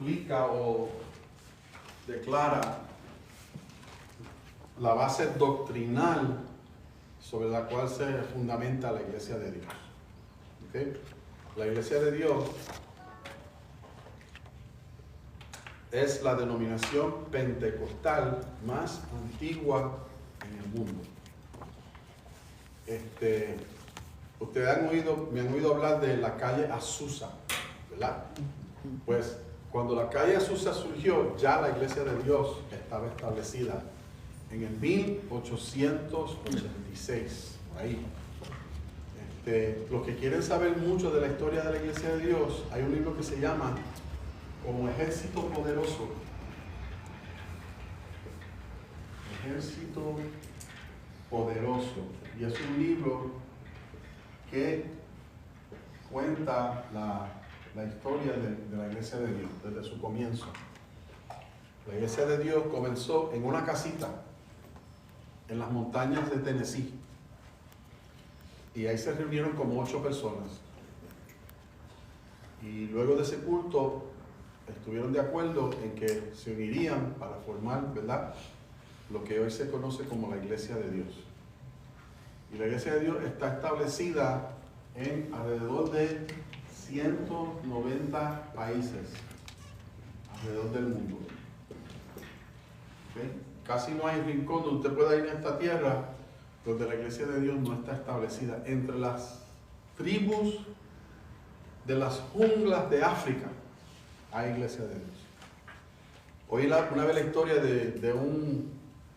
explica o declara la base doctrinal sobre la cual se fundamenta la Iglesia de Dios. ¿Okay? La Iglesia de Dios es la denominación pentecostal más antigua en el mundo. Ustedes me han oído hablar de la calle Azusa, ¿verdad? Pues cuando la calle Azusa surgió, ya la Iglesia de Dios estaba establecida en el 1886, por ahí. Los que quieren saber mucho de la historia de la Iglesia de Dios, hay un libro que se llama Como Ejército Poderoso. Ejército Poderoso. Y es un libro que cuenta la historia de la Iglesia de Dios desde su comienzo. La Iglesia de Dios comenzó en una casita en las montañas de Tennessee. Y ahí se reunieron como 8 personas. Y luego de ese culto estuvieron de acuerdo en que se unirían para formar, ¿verdad?, lo que hoy se conoce como la Iglesia de Dios. Y la Iglesia de Dios está establecida en alrededor de 190 países alrededor del mundo. ¿Okay? Casi no hay rincón donde usted pueda ir en esta tierra donde la Iglesia de Dios no está establecida. Entre las tribus de las junglas de África hay Iglesia de Dios. Oí una vez la historia de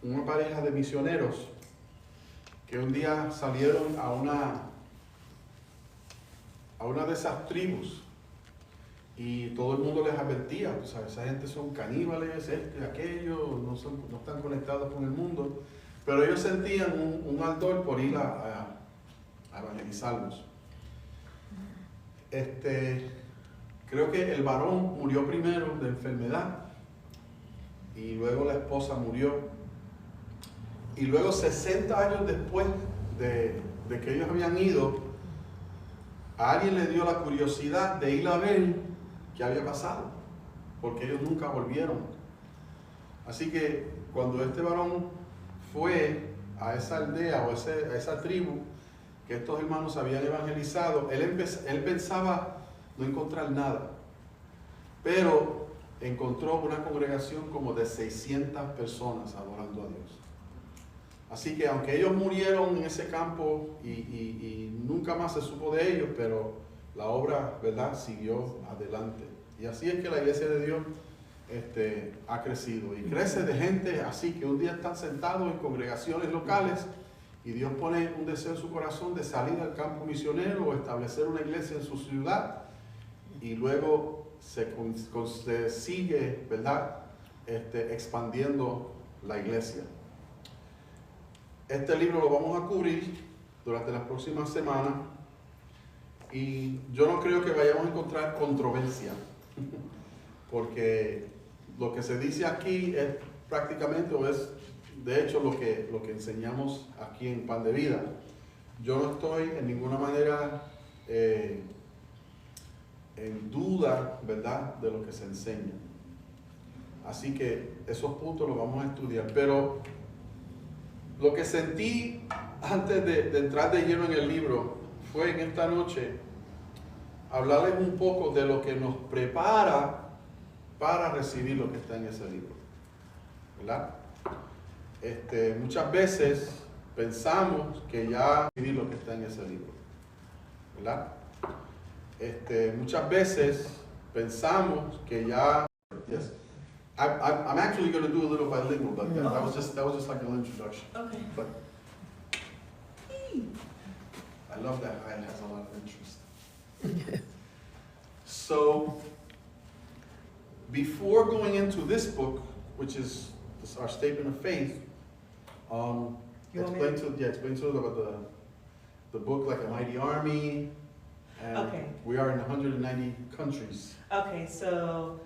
una pareja de misioneros que un día salieron a una de esas tribus y todo el mundo les advertía, o sea, esa gente son caníbales, esto y aquello, no están conectados con el mundo, pero ellos sentían un ardor por ir a evangelizarlos. Creo que el varón murió primero de enfermedad y luego la esposa murió. Y luego 60 años después de que ellos habían ido, a alguien le dio la curiosidad de ir a ver qué había pasado, porque ellos nunca volvieron. Así que cuando este varón fue a esa aldea o a esa tribu que estos hermanos habían evangelizado, él pensaba no encontrar nada, pero encontró una congregación como de 600 personas adorando a Dios. Así que aunque ellos murieron en ese campo y nunca más se supo de ellos, pero la obra, ¿verdad?, siguió adelante. Y así es que la Iglesia de Dios ha crecido. Y crece de gente así que un día están sentados en congregaciones locales y Dios pone un deseo en su corazón de salir al campo misionero o establecer una iglesia en su ciudad. Y luego se sigue, ¿verdad?, expandiendo la iglesia. Este libro lo vamos a cubrir durante las próximas semanas y yo no creo que vayamos a encontrar controversia, porque lo que se dice aquí es prácticamente, o es de hecho lo que enseñamos aquí en Pan de Vida. Yo no estoy en ninguna manera en duda, ¿verdad?, de lo que se enseña. Así que esos puntos los vamos a estudiar, pero lo que sentí antes de entrar de lleno en el libro fue en esta noche hablarles un poco de lo que nos prepara para recibir lo que está en ese libro, ¿verdad? Muchas veces pensamos que ya recibir lo que está en ese libro, ¿verdad? Muchas veces pensamos que ya... Yes. I'm actually going to do a little bilingual, but that was just like a little introduction. Okay. But I love that Ryan has a lot of interest. So, before going into this book, which is our statement of faith, explain to them about the book, like a mighty army, and Okay. we are in 190 countries. Okay, so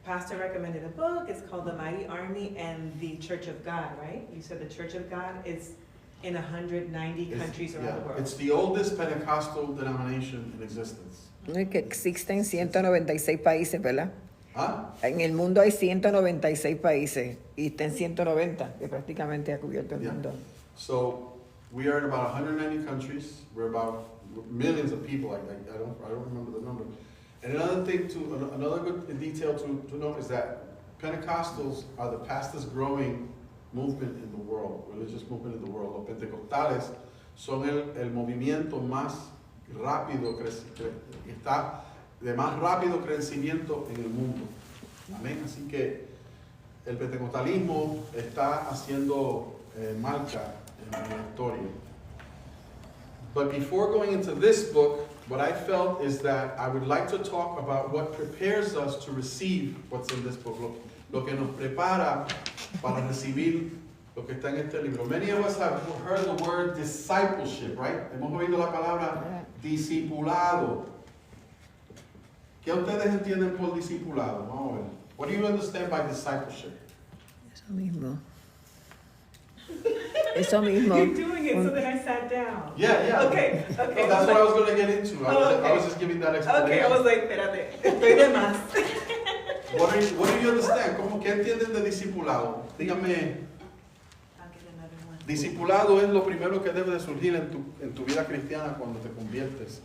Pastor recommended a book. It's called The Mighty Army and the Church of God, right? You said the Church of God is in 190 countries around the world. It's the oldest Pentecostal denomination in existence. No es que existen 196 países, ¿verdad? ¿Ah? En el mundo hay 196 países y está en 190, que prácticamente ha cubierto el Yeah. mundo. So we are in about 190 countries. We're about millions of people. I don't remember the number. And another thing another good detail to note is that Pentecostals are the fastest growing movement in the world, religious movement in the world. Los pentecostales son el movimiento más rápido, está de más rápido crecimiento en el mundo. Amén. Así que el pentecostalismo está haciendo marca en la historia. But before going into this book, what I felt is that I would like to talk about what prepares us to receive what's in this book, lo que nos prepara para recibir lo que está en este libro. Many of us have heard the word discipleship, right? Hemos oído la palabra discipulado. ¿Qué ustedes entienden por discipulado? Vamos a ver. What do you understand by discipleship? Eso mismo. Eso mismo. You're doing it so that I sat down. Yeah. Okay. No, that's what I was going to get into. I was just giving that explanation. Okay, I was like, espérate, estoy de más. What do you understand? ¿Qué entienden de discipulado? Dígame. Discipulado es lo primero que debe de surgir en tu vida cristiana cuando te conviertes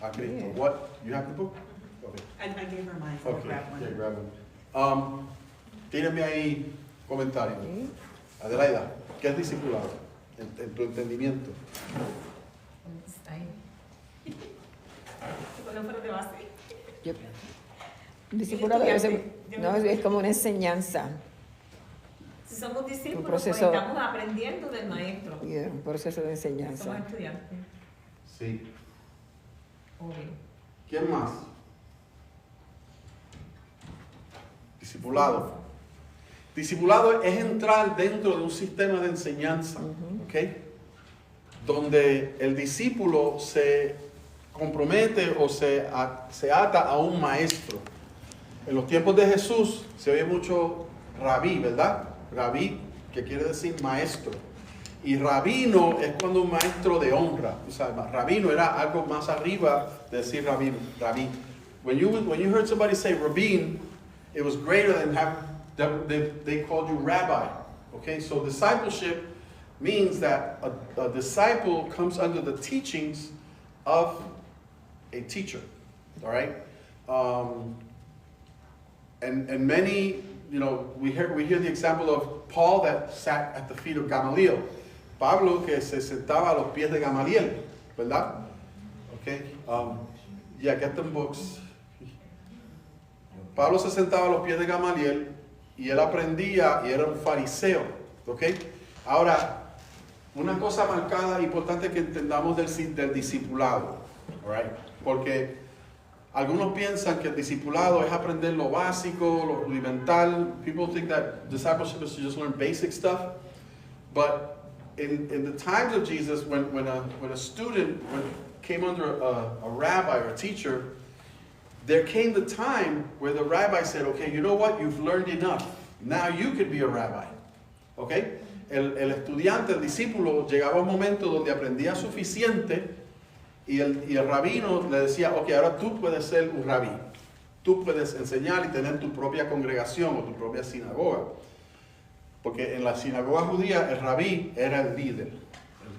a Cristo. Yeah. What? You have the book? Okay. I gave her mine, so Okay. grab one. Yeah, grab one. Tírame ahí comentarios. Sí. Adelaida, ¿qué es discipulado? En tu entendimiento. Está ahí. Con un de base. Discipulado debe ser- no, es como una enseñanza, Si somos discípulos, pues proceso- estamos aprendiendo del maestro. un proceso de Somos enseñanza. estudiantes, Sí. obvio. ¿Quién más? Discipulado. Discipulado es entrar dentro de un sistema de enseñanza, ¿ok? Donde el discípulo se compromete o se ata a un maestro. En los tiempos de Jesús se oye mucho rabí, ¿verdad? Rabí, que quiere decir maestro. Y rabino es cuando un maestro de honra. O sea, rabino era algo más arriba de decir rabí. When you heard somebody say rabbin, it was greater than they called you rabbi. Okay, so discipleship means that a disciple comes under the teachings of a teacher. All right, and many, we hear the example of Paul that sat at the feet of Gamaliel. Pablo que se sentaba a los pies de Gamaliel, ¿verdad? Okay, yeah, get them books. Pablo se sentaba a los pies de Gamaliel y él aprendía y era un fariseo, ¿ok? Ahora, una cosa marcada importante que entendamos del discipulado, right? Porque algunos piensan que el discipulado es aprender lo básico, lo rudimental. People think that discipleship is to just learn basic stuff, but in the times of Jesus, when a student came under a rabbi or a teacher, there came the time where the rabbi said, okay, you know what? You've learned enough. Now you could be a rabbi. Okay? El estudiante, el discípulo, llegaba a un momento donde aprendía suficiente y el rabino le decía, ok, ahora tú puedes ser un rabí. Tú puedes enseñar y tener tu propia congregación o tu propia sinagoga. Porque en la sinagoga judía el rabí era el líder,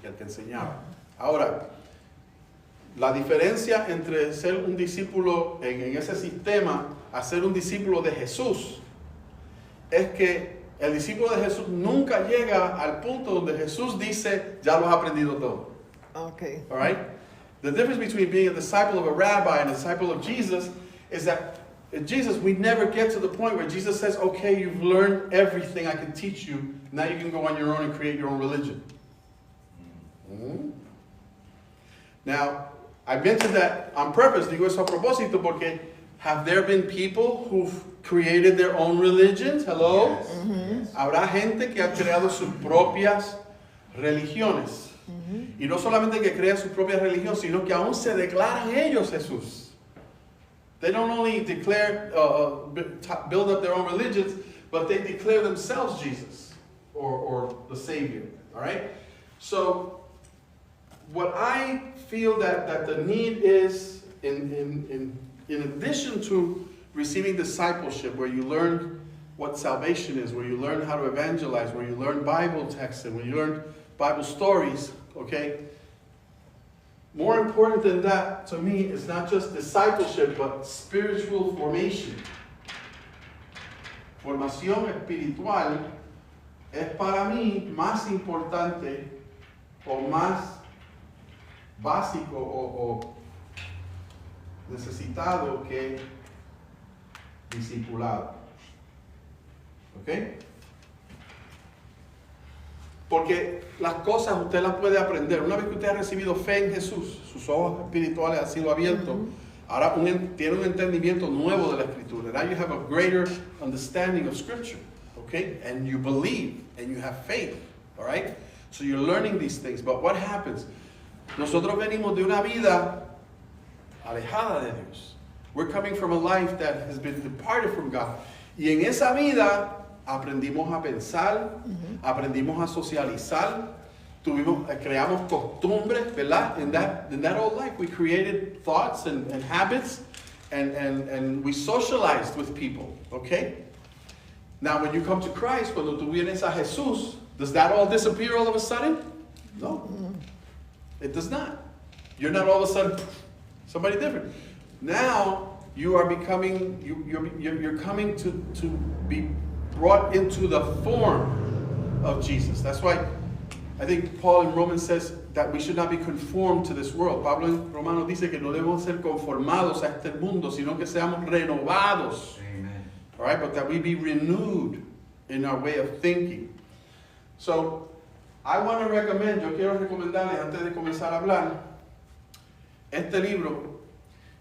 el que enseñaba. Ahora, la diferencia entre ser un discípulo en ese sistema a ser un discípulo de Jesús es que el discípulo de Jesús nunca llega al punto donde Jesús dice, ya lo has aprendido todo. Okay. All right? The difference between being a disciple of a rabbi and a disciple of Jesus is that in Jesus, we never get to the point where Jesus says, okay, you've learned everything I can teach you. Now you can go on your own and create your own religion. Mm-hmm. Now, I mentioned that on purpose, digo eso a propósito, porque have there been people who've created their own religions? Hello? Yes. Mm-hmm. Habrá gente que ha creado sus propias religiones. Mm-hmm. Y no solamente que crea su propia religión, sino que aún se declaran ellos Jesús. They don't only declare, build up their own religions, but they declare themselves Jesus or the Savior. All right? So, what I feel that the need is in addition to receiving discipleship, where you learn what salvation is, where you learn how to evangelize, where you learn Bible texts, and where you learn Bible stories, okay? More important than that, to me, is not just discipleship, but spiritual formation. Formación espiritual es para mí más importante o más básico o necesitado que discipulado. ¿Ok? Porque las cosas usted las puede aprender. Una vez que usted ha recibido fe en Jesús, sus ojos espirituales han sido abiertos, ahora tiene un entendimiento nuevo de la Escritura. Now you have a greater understanding of Scripture. Okay? And you believe and you have faith. All right? So you're learning these things. But what happens? Nosotros venimos de una vida alejada de Dios. We're coming from a life that has been departed from God. Y en esa vida aprendimos a pensar, aprendimos a socializar, creamos costumbres, ¿verdad? In that old life we created thoughts and habits and we socialized with people, okay? Now when you come to Christ, cuando tú vienes a Jesús, does that all disappear all of a sudden? No, it does not. You're not all of a sudden somebody different. Now you are becoming, you're coming to be brought into the form of Jesus. That's why I think Paul in Romans says that we should not be conformed to this world. Pablo en Romanos dice que no debemos ser conformados a este mundo, sino que seamos renovados. Amen. All right, but that we be renewed in our way of thinking. So, I want to recommend, yo quiero recomendarles antes de comenzar a hablar, este libro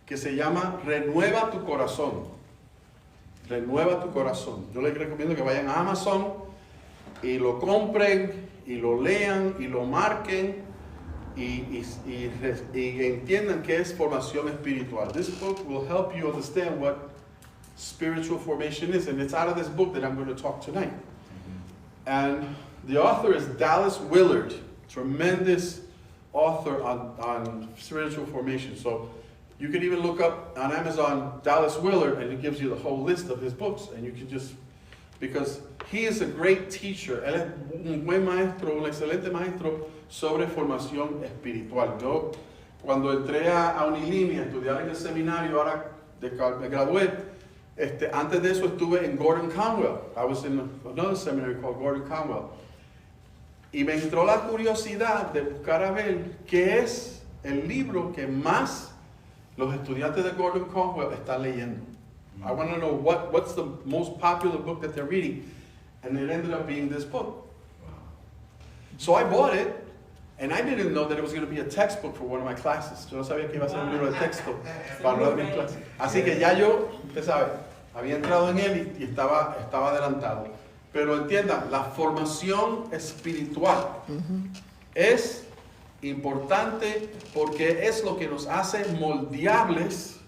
que se llama Renueva tu Corazón. Renueva tu Corazón. Yo les recomiendo que vayan a Amazon y lo compren y lo lean y lo marquen y entiendan qué es formación espiritual. This book will help you understand what spiritual formation is, and it's out of this book that I'm going to talk tonight. And the author is Dallas Willard, tremendous author on spiritual formation. So you can even look up on Amazon Dallas Willard, and it gives you the whole list of his books, and you can just, because he is a great teacher. Él es un buen maestro, un excelente maestro sobre formación espiritual. Yo, cuando entré a Unilínea a estudiar en el seminario, ahora me gradué, antes de eso estuve en Gordon Conwell. I was in another seminary called Gordon Conwell. Y me entró la curiosidad de buscar a ver qué es el libro que más los estudiantes de Gordon Conwell están leyendo. I want to know what's the most popular book that they're reading. And it ended up being this book. So I bought it, and I didn't know that it was going to be a textbook for one of my classes. Yo no sabía que iba a ser un libro de texto para una de mis clases. Así que ya yo, usted sabe, había entrado en él y estaba adelantado. Pero entiendan, la formación espiritual es importante porque es lo que nos hace moldeables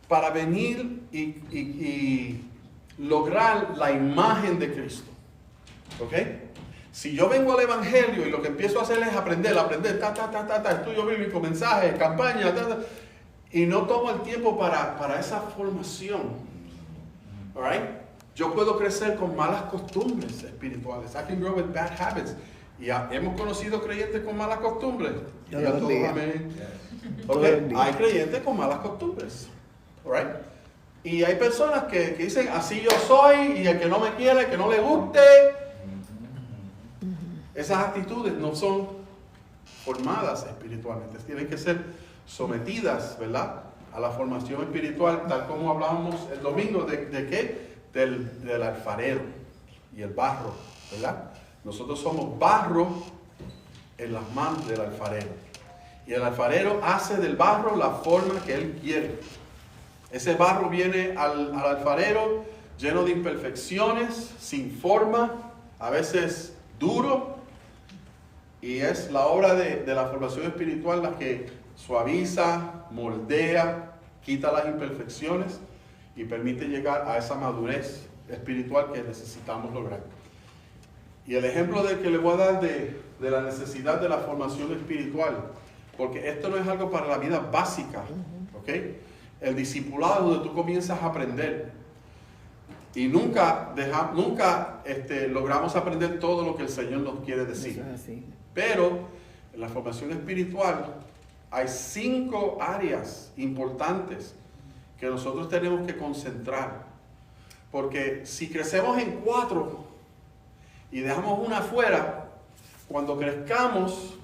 para venir y lograr la imagen de Cristo. ¿Ok? Si yo vengo al Evangelio y lo que empiezo a hacer es aprender, estudio bíblico, mensaje, campaña, y no tomo el tiempo para esa formación, all right? Yo puedo crecer con malas costumbres espirituales. I can grow with bad habits. Y hemos conocido creyentes con malas costumbres. Amén. Okay. Hay creyentes con malas costumbres. All right? Y hay personas que dicen, así yo soy, y el que no me quiere, el que no le guste. Esas actitudes no son formadas espiritualmente. Tienen que ser sometidas, ¿verdad?, a la formación espiritual, tal como hablábamos el domingo. ¿De qué? Del alfarero y el barro, ¿verdad? Nosotros somos barro en las manos del alfarero. Y el alfarero hace del barro la forma que él quiere. Ese barro viene al alfarero lleno de imperfecciones, sin forma, a veces duro. Y es la obra de la formación espiritual la que suaviza, moldea, quita las imperfecciones y permite llegar a esa madurez espiritual que necesitamos lograr. Y el ejemplo del que le voy a dar de la necesidad de la formación espiritual, porque esto no es algo para la vida básica, ¿ok? El discipulado donde tú comienzas a aprender. Y nunca logramos aprender todo lo que el Señor nos quiere decir. Eso es así. Pero en la formación espiritual hay 5 áreas importantes que nosotros tenemos que concentrar. Porque si crecemos en 4 y dejamos una afuera, cuando crezcamos,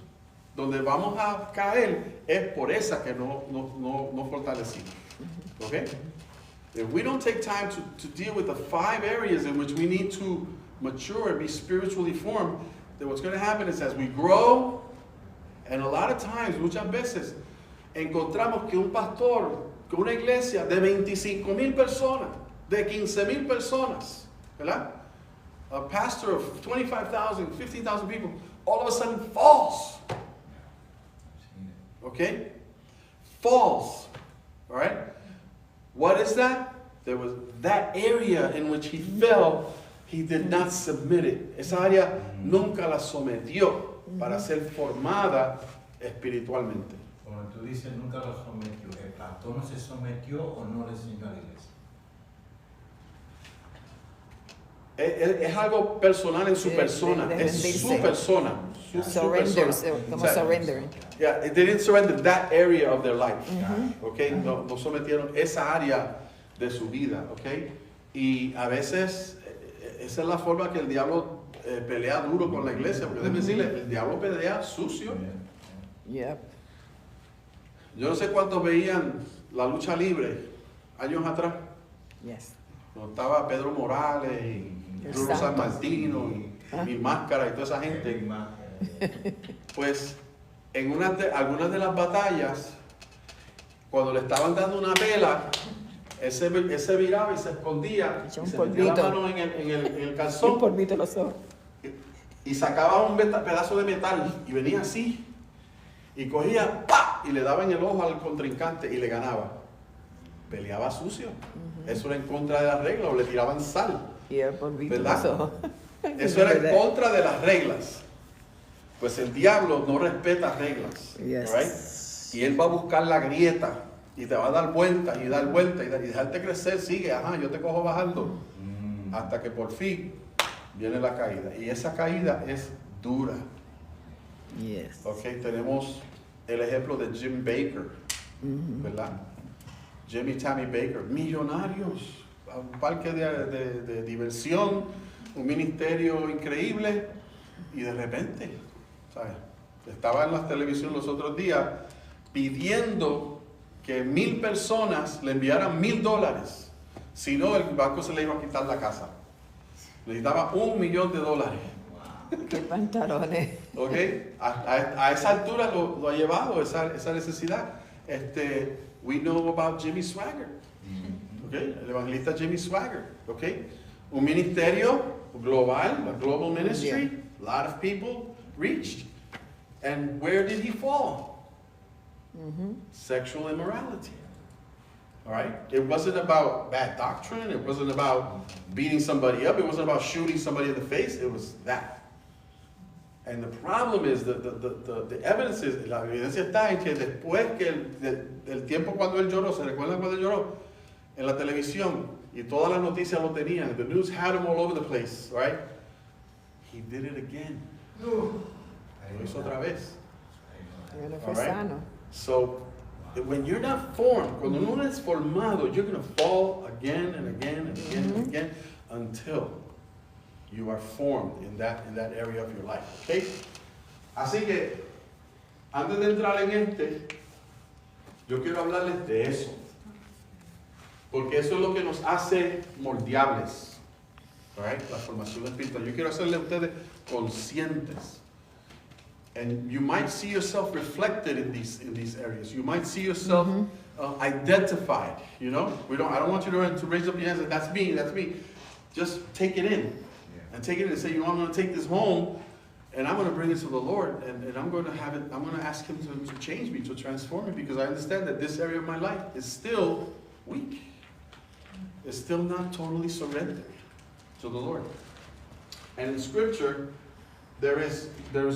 donde vamos a caer es por esa que no fortalecimos. ¿Ok? If we don't take time to deal with the 5 areas in which we need to mature and be spiritually formed, then what's going to happen is as we grow, and a lot of times, muchas veces, encontramos que un pastor, que una iglesia de 25,000 personas, de 15,000 personas, ¿verdad? A pastor of 25,000, 15,000 people, all of a sudden falls. Okay? Falls. All right? What is that? There was that area in which he fell, he did not submit it. Esa área nunca la sometió para ser formada espiritualmente. Como tú dices, nunca lo sometió. ¿El pastor no se sometió o no le enseñó a la iglesia? Es algo personal en su De persona. Es rendirse. su persona. Su Surrender, persona. como O sea, surrender. Yeah, they didn't surrender that area of their life. Okay, no sometieron esa área de su vida. Okay, y a veces esa es la forma que el diablo pelea duro con la iglesia. Porque déjeme decirle, el diablo pelea sucio. Yep. Yo no sé cuántos veían la lucha libre años atrás. Yes. Cuando estaba Pedro Morales y El Bruno San Santos. Martino y mi máscara y toda esa gente. Pues en algunas de las batallas, cuando le estaban dando una vela, ese viraba y se escondía, Echó y un se metía la polvito. mano en el Un calzón polvito los ojos. y sacaba un pedazo de metal y venía así y cogía ¡pa! Y le daba en el ojo al contrincante y le ganaba. Peleaba sucio. Eso era en contra de las reglas, o le tiraban sal. Y el polvito ¿Verdad? los ojos. Eso era en contra de las reglas. Pues el diablo no respeta reglas. Yes. Right? Y él va a buscar la grieta y te va a dar vuelta y dar vuelta y dejarte crecer. Sigue, ajá, yo te cojo bajando. Hasta que por fin viene la caída. Y esa caída es dura. Yes. Ok, tenemos el ejemplo de Jim Baker, ¿verdad? Jimmy Tammy Baker, millonarios, un parque de diversión, un ministerio increíble, y de repente, ¿sabes? Estaba en la televisión los otros días pidiendo que 1,000 personas le enviaran $1,000, si no el banco se le iba a quitar la casa. Necesitaba $1,000,000. Qué pantalones. ¿Ok? A esa altura lo ha llevado, esa necesidad. We know about Jimmy Swaggart. ¿Ok? El evangelista Jimmy Swaggart. ¿Ok? Un ministerio global, a global ministry. A lot of people reached. And where did he fall? Sexual immorality. All right? It wasn't about bad doctrine. It wasn't about beating somebody up. It wasn't about shooting somebody in the face. It was that. And the problem is, the evidence is, la evidencia está en que después que del tiempo cuando él lloró, ¿se recuerdan cuando él lloró? En la televisión, y todas las noticias lo tenían, the news had him all over the place, right? He did it again. Lo hizo otra vez. Yo no fue All right. sano. So, when you're not formed, cuando uno es formado, you're going to fall again and again and again and again until you are formed in that area of your life. Okay? Así que, antes de entrar en yo quiero hablarles de eso. Porque eso es lo que nos hace moldeables. Right? La formación espiritual. Yo quiero hacerle a ustedes conscientes. And you might see yourself reflected in these areas. You might see yourself identified. You know, I don't want you to raise up your hands and that's me, that's me. Just take it in. And take it and say, you know, I'm going to take this home and I'm going to bring it to the Lord and I'm going to have it, I'm going to ask Him to change me, to transform me, because I understand that this area of my life is still weak. It's still not totally surrendered to the Lord. And in Scripture, there is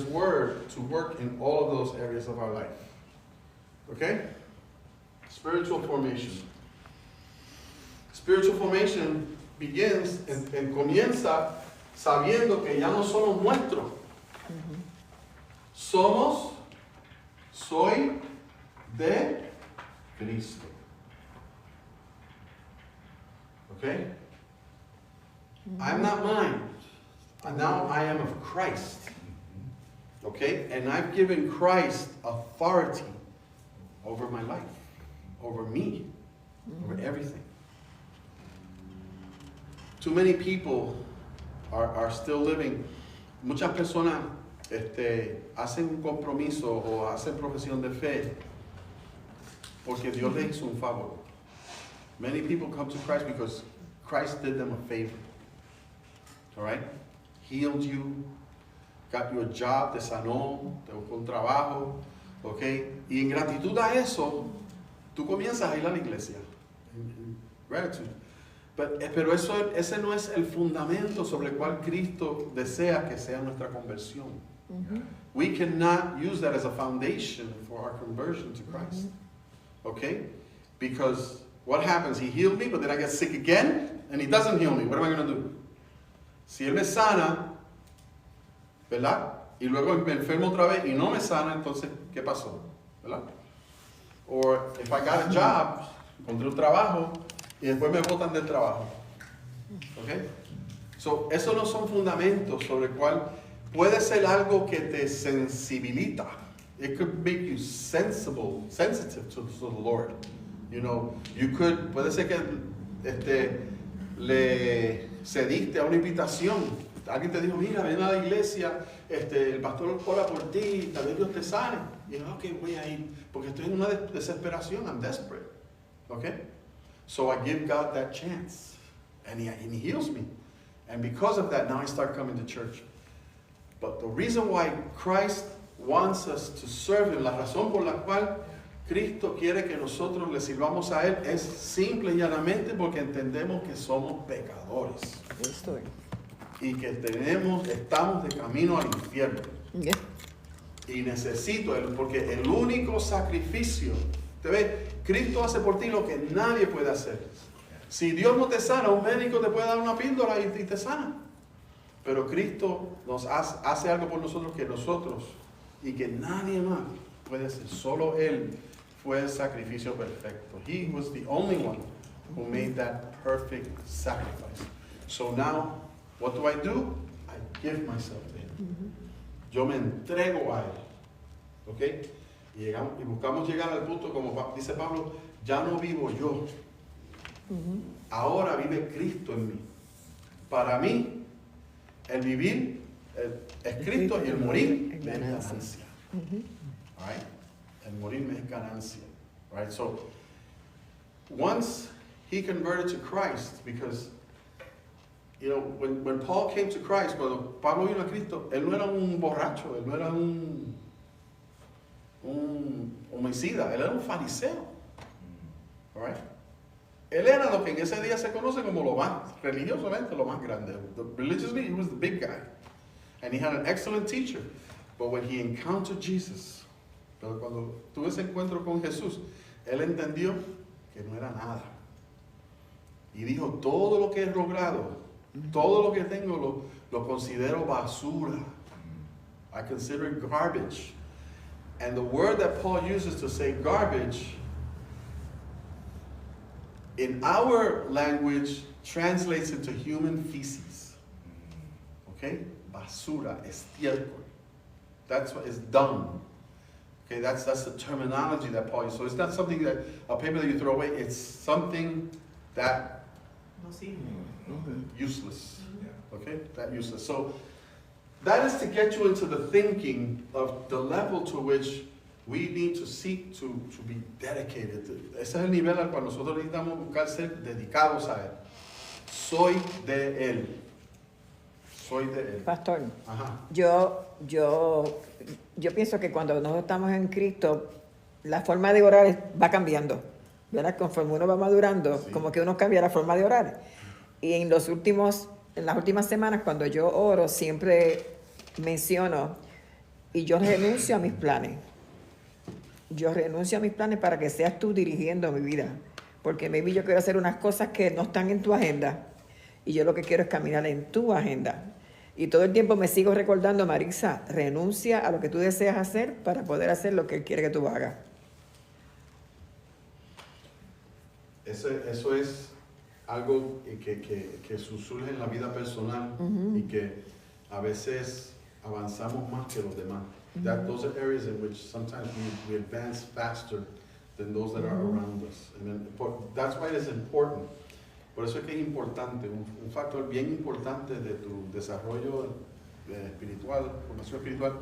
word to work in all of those areas of our life. Okay? Spiritual formation. Spiritual formation begins, comienza sabiendo que ya no somos nuestros. Soy de Cristo. Okay? I'm not mine. And now I am of Christ. Okay? And I've given Christ authority over my life, over me, over everything. Too many people are still living. Muchas personas hacen un compromiso o hacen profesión de fe porque Dios les hizo un favor. Many people come to Christ because Christ did them a favor. All right? Healed you, got you a job, te sanó, te buscó un trabajo, okay? Y en gratitud a eso, tú comienzas a ir a la iglesia. Gratitude. Pero ese no es el fundamento sobre el cual Cristo desea que sea nuestra conversión. We cannot use that as a foundation for our conversion to Christ. Okay? Because what happens? He healed me, but then I get sick again, and he doesn't heal me. What am I going to do? Si él me sana, ¿verdad? Y luego me enfermo otra vez y no me sana, entonces, ¿qué pasó? ¿Verdad? Or if I got a job, encontré un trabajo y después me botan del trabajo. ¿Ok? So, esos no son fundamentos sobre el cual puede ser algo que te sensibilita. It could make you sensitive to the Lord. You know, puede ser que le cediste a una invitación. Alguien te dijo, mira, ven a la iglesia, el pastor ora por ti, tal vez Dios te sane. Y yo, ok, voy a ir, porque estoy en una desesperación, I'm desperate. Okay? So I give God that chance, and he heals me. And because of that, now I start coming to church. But the reason why Christ wants us to serve Him, la razón por la cual Cristo quiere que nosotros le sirvamos a Él, es simple y llanamente porque entendemos que somos pecadores. Estoy. Y que estamos de camino al infierno. Yeah. Y necesito Él, porque el único sacrificio, te ves, Cristo hace por ti lo que nadie puede hacer. Si Dios no te sana, un médico te puede dar una píldora y te sana. Pero Cristo nos hace algo por nosotros y que nadie más puede hacer. Solo Él fue el sacrificio perfecto. He was the only one who made that perfect sacrifice. So now, what do? I give myself to Him. Yo me entrego a Él. ¿Ok? Y buscamos llegar al punto, como dice Pablo, ya no vivo yo. Ahora vive Cristo en mí. Para mí, el vivir es Cristo y el morir me es ganancia. All right? El morir me es ganancia. All right? So, once he converted to Christ, because, you know, when Paul came to Christ, cuando Pablo vino a Cristo, él no era un borracho, él no era un homicida, él era un fariseo. All right? Él era lo que en ese día se conoce como lo más, religiosamente, lo más grande. Religiously, he was the big guy. And he had an excellent teacher. But when he encountered Jesus, pero cuando tuvo ese encuentro con Jesús, él entendió que no era nada. Y dijo, todo lo que he logrado, todo lo que tengo, lo considero basura. I consider it garbage. And the word that Paul uses to say garbage, in our language, translates into human feces. Okay? Basura, estiércol. That's what is dung. Okay, that's the terminology that Paul uses. So it's not something that, a paper that you throw away, it's something that useless. Okay? That useless. So that is to get you into the thinking of the level to which we need to seek to be dedicated. Ese es el nivel al cual nosotros necesitamos buscar ser dedicados a Él. Soy de Él. Soy de Él. Pastor, Ajá. yo pienso que cuando nosotros estamos en Cristo, la forma de orar va cambiando, ¿verdad? Conforme uno va madurando, Sí. como que uno cambia la forma de orar. Y en las últimas semanas, cuando yo oro, siempre menciono, y yo renuncio a mis planes. yo renuncio a mis planes para que seas tú dirigiendo mi vida. Porque maybe yo quiero hacer unas cosas que no están en tu agenda. Y yo lo que quiero es caminar en tu agenda. Y todo el tiempo me sigo recordando, Marisa, renuncia a lo que tú deseas hacer para poder hacer lo que Él quiere que tú hagas. Eso es algo que surge en la vida personal y que a veces avanzamos más que los demás. Those are areas in which sometimes we advance faster than those that are around us. And then, that's why it is important. Por eso es que es importante, un factor bien importante de tu desarrollo espiritual, formación espiritual,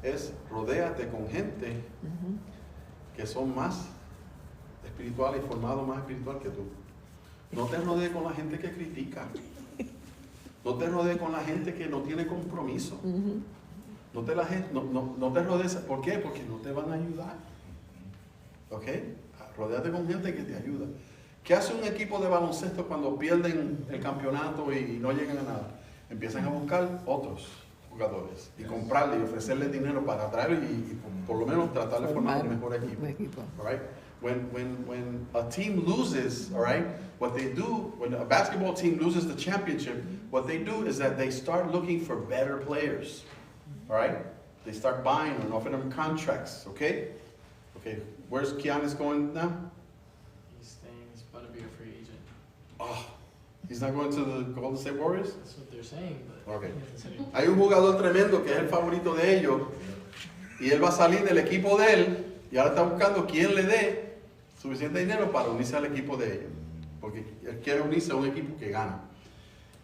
es rodéate con gente que son más espirituales y formados más espiritual que tú. No te rodees con la gente que critica. No te rodees con la gente que no tiene compromiso. No te rodees. ¿Por qué? Porque no te van a ayudar. ¿Ok? Rodéate con gente que te ayuda. ¿Qué hace un equipo de baloncesto cuando pierden el campeonato y no llegan a nada? Empiezan a buscar otros jugadores y comprarle y ofrecerles dinero para traerlo y por lo menos tratar de formar un mejor equipo. All right? When a team loses, all right, what they do, when a basketball team loses the championship, what they do is that they start looking for better players. All right? They start buying and offering them contracts, okay? Okay, where's Giannis going now? He's staying. He's about to be a free agent. Oh, he's not going to the Golden State Warriors? That's what they're saying, but Okay. he hasn't said Hay un jugador tremendo que es el favorito de ellos y él va a salir del equipo de él y ahora está buscando quien le dé suficiente dinero para unirse al equipo de ellos. Porque él quiere unirse a un equipo que gana.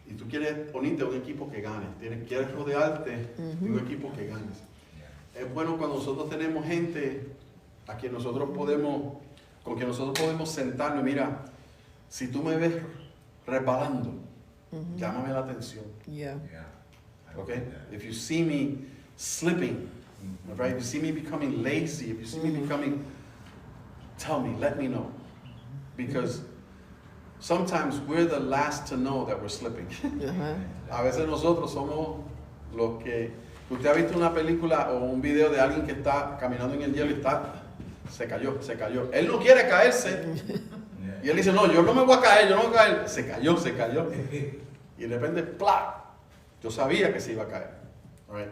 Y tú quieres unirte a un equipo que gane. Quieres rodearte de un equipo que gane. Es bueno cuando nosotros tenemos gente a quien nosotros podemos, con quien nosotros podemos sentarnos y mira, si tú me ves resbalando, llámame la atención. Yeah. Okay? If you see me slipping, right? If you see me becoming lazy, if you see me becoming, tell me, let me know. Because sometimes we're the last to know that we're slipping. A veces nosotros somos los que... Usted ha visto una película o un video de alguien que está caminando en el hielo y se cayó. Él no quiere caerse. Y él dice, no, yo no me voy a caer, yo no voy a caer. Se cayó. Y de repente, ¡plá! Yo sabía que se iba a caer. All right?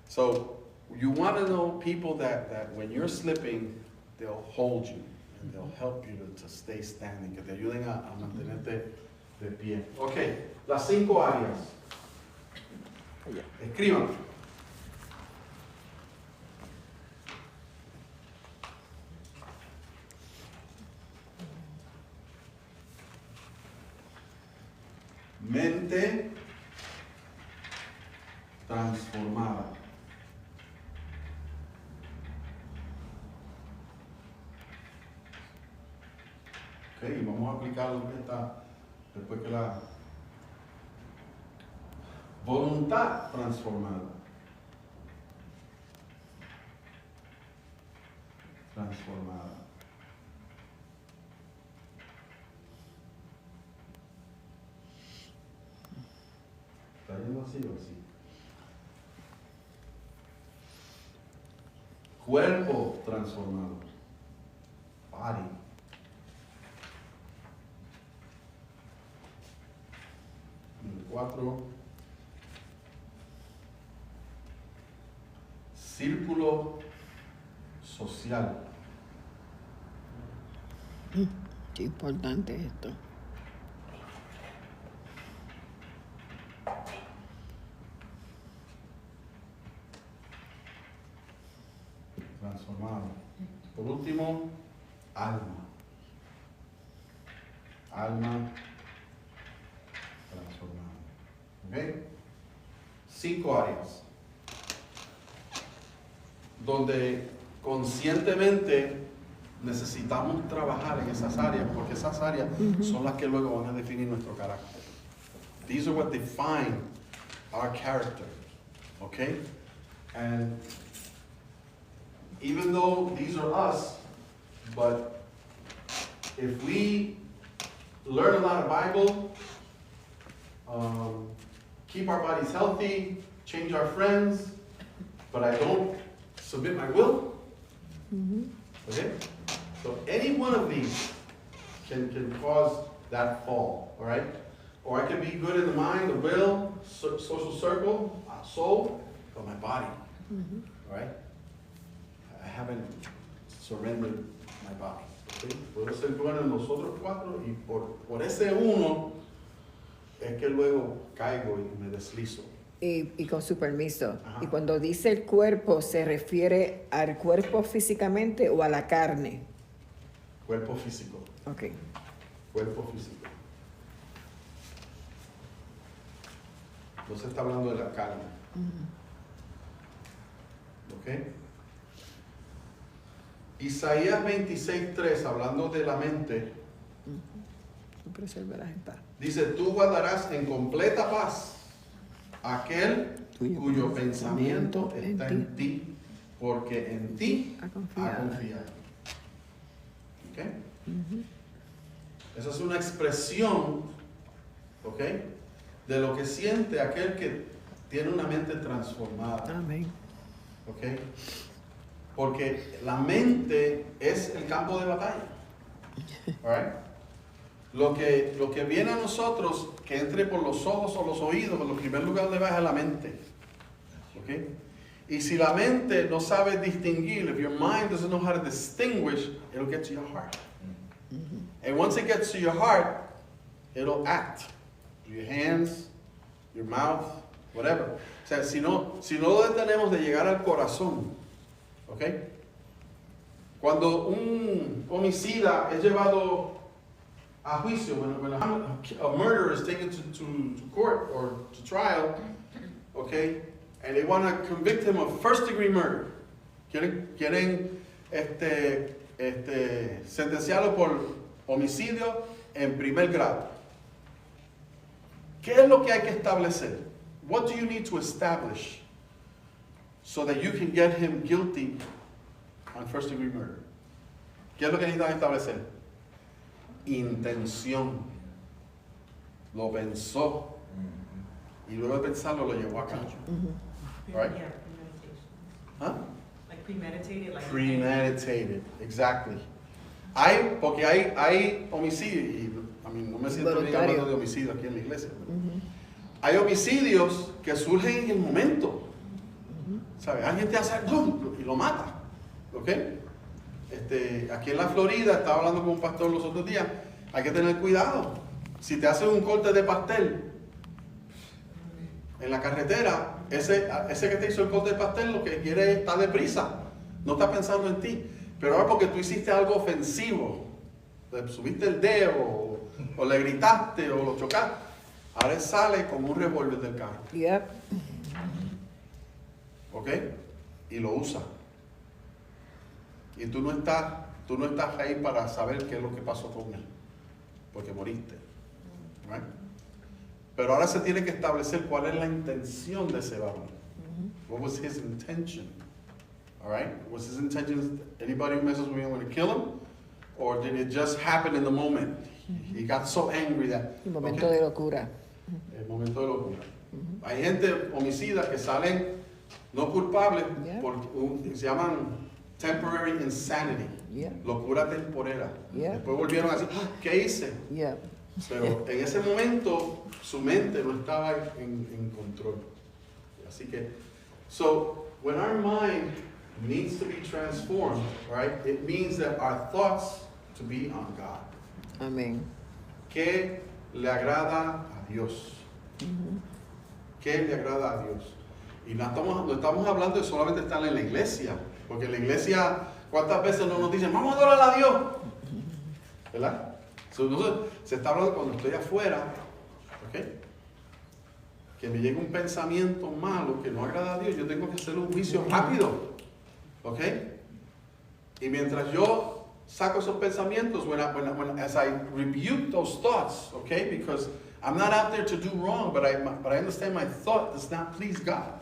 So, you want to know people that when you're slipping, they'll hold you. And they'll help you to stay standing, que te ayuden a mantenerte de pie. Ok, las 5 áreas. Escriban. Mente transformada. Ok, y vamos a aplicar lo que está después que la voluntad transformada. ¿Está yendo así o así? Cuerpo transformado. Body. Número 4. Círculo social. Qué importante es esto. Transformado. Por último, alma. Alma transformada. ¿Ok? 5 áreas donde conscientemente necesitamos trabajar en esas áreas, porque esas áreas son las que luego van a definir nuestro carácter. These are what define our character. Okay? And even though these are us, but if we learn a lot of Bible, keep our bodies healthy, change our friends, but I don't submit my will, Okay? So any one of these can cause that fall, all right? Or I can be good in the mind, the will, social circle, soul, but my body, all right? I haven't surrendered my body. ¿Okay? Puedo ser bueno en los otros cuatro y por ese uno es que luego caigo y me deslizo. Y con su permiso. Ajá. Y cuando dice el cuerpo, ¿se refiere al cuerpo físicamente o a la carne? Cuerpo físico, Ok. cuerpo físico. No se está hablando de la carne. ¿Ok? Isaías 26:3, hablando de la mente, Tú preservarás en paz. dice, tú guardarás en completa paz aquel Cuyo cuyo pensamiento en está ti. en ti, porque en ti Ha ha confiado. confiado. ¿Ok? Esa es una expresión, ¿ok?, de lo que siente aquel que tiene una mente transformada. Amén. ¿Ok? Porque la mente es el campo de batalla. Alright? Lo que viene a nosotros, que entre por los ojos o los oídos, en primer lugar donde va es a la mente. ¿Ok? Y si la mente no sabe distinguir, if your mind doesn't know how to distinguish, it'll get to your heart. And once it gets to your heart, it'll act. Your hands, your mouth, whatever. O sea, si no lo detenemos de llegar al corazón, ¿ok? Cuando un homicida es llevado a juicio, when a murderer is taken to court or to trial, ¿ok? And they want to convict him of first-degree murder. Quieren sentenciarlo por homicidio en primer grado. ¿Qué es lo que hay que establecer? What do you need to establish so that you can get him guilty on first-degree murder? ¿Qué es lo que necesitan establecer? Intención. Lo pensó y luego de pensarlo lo llevó a cabo. Right? Yeah, premeditation. ¿Ah? Like premeditated, like. Premeditated, exactly. Porque hay homicidios, y a mí no me siento bien Voluntario. hablando de homicidios aquí en la iglesia. Hay homicidios que surgen en el momento. ¿Sabes? Alguien te hace ¡pum! Y lo mata. ¿Ok? Aquí en la Florida, estaba hablando con un pastor los otros días, hay que tener cuidado. Si te hacen un corte de pastel en la carretera, ese que te hizo el corte de pastel lo que quiere es estar deprisa, no está pensando en ti. Pero ahora porque tú hiciste algo ofensivo, le subiste el dedo o le gritaste o lo chocaste, ahora él sale con un revólver del carro. Yep. ¿Ok? Y lo usa. Y tú no estás ahí para saber qué es lo que pasó con él, porque moriste. Right? Pero ahora se tiene que establecer cuál es la intención de ese varón. What was his intention? All right? Was his intention anybody who messes with me, I'm going to kill him? Or did it just happen in the moment? He got so angry that. Un momento okay, de locura. el momento de locura. Hay gente homicida que salen no culpables Yeah. por se llaman temporary insanity, Yeah. locura temporera. Yeah. Después volvieron a decir, ¿qué hice? Yep. Pero en ese momento su mente no estaba en control. Así que, so when our mind needs to be transformed, right, it means that our thoughts to be on God. Amén. ¿Qué le agrada a Dios? ¿Qué le agrada a Dios? Y no estamos hablando de solamente estar en la iglesia, porque en la iglesia, ¿cuántas veces no nos dicen, vamos a adorar a Dios? ¿Verdad? Entonces, se está hablando cuando estoy afuera, ¿ok? Que me llegue un pensamiento malo que no agrada a Dios, yo tengo que hacer un juicio rápido, ¿ok? Y mientras yo saco esos pensamientos, as I rebuke those thoughts, okay? Because I'm not out there to do wrong, but I understand my thought does not please God.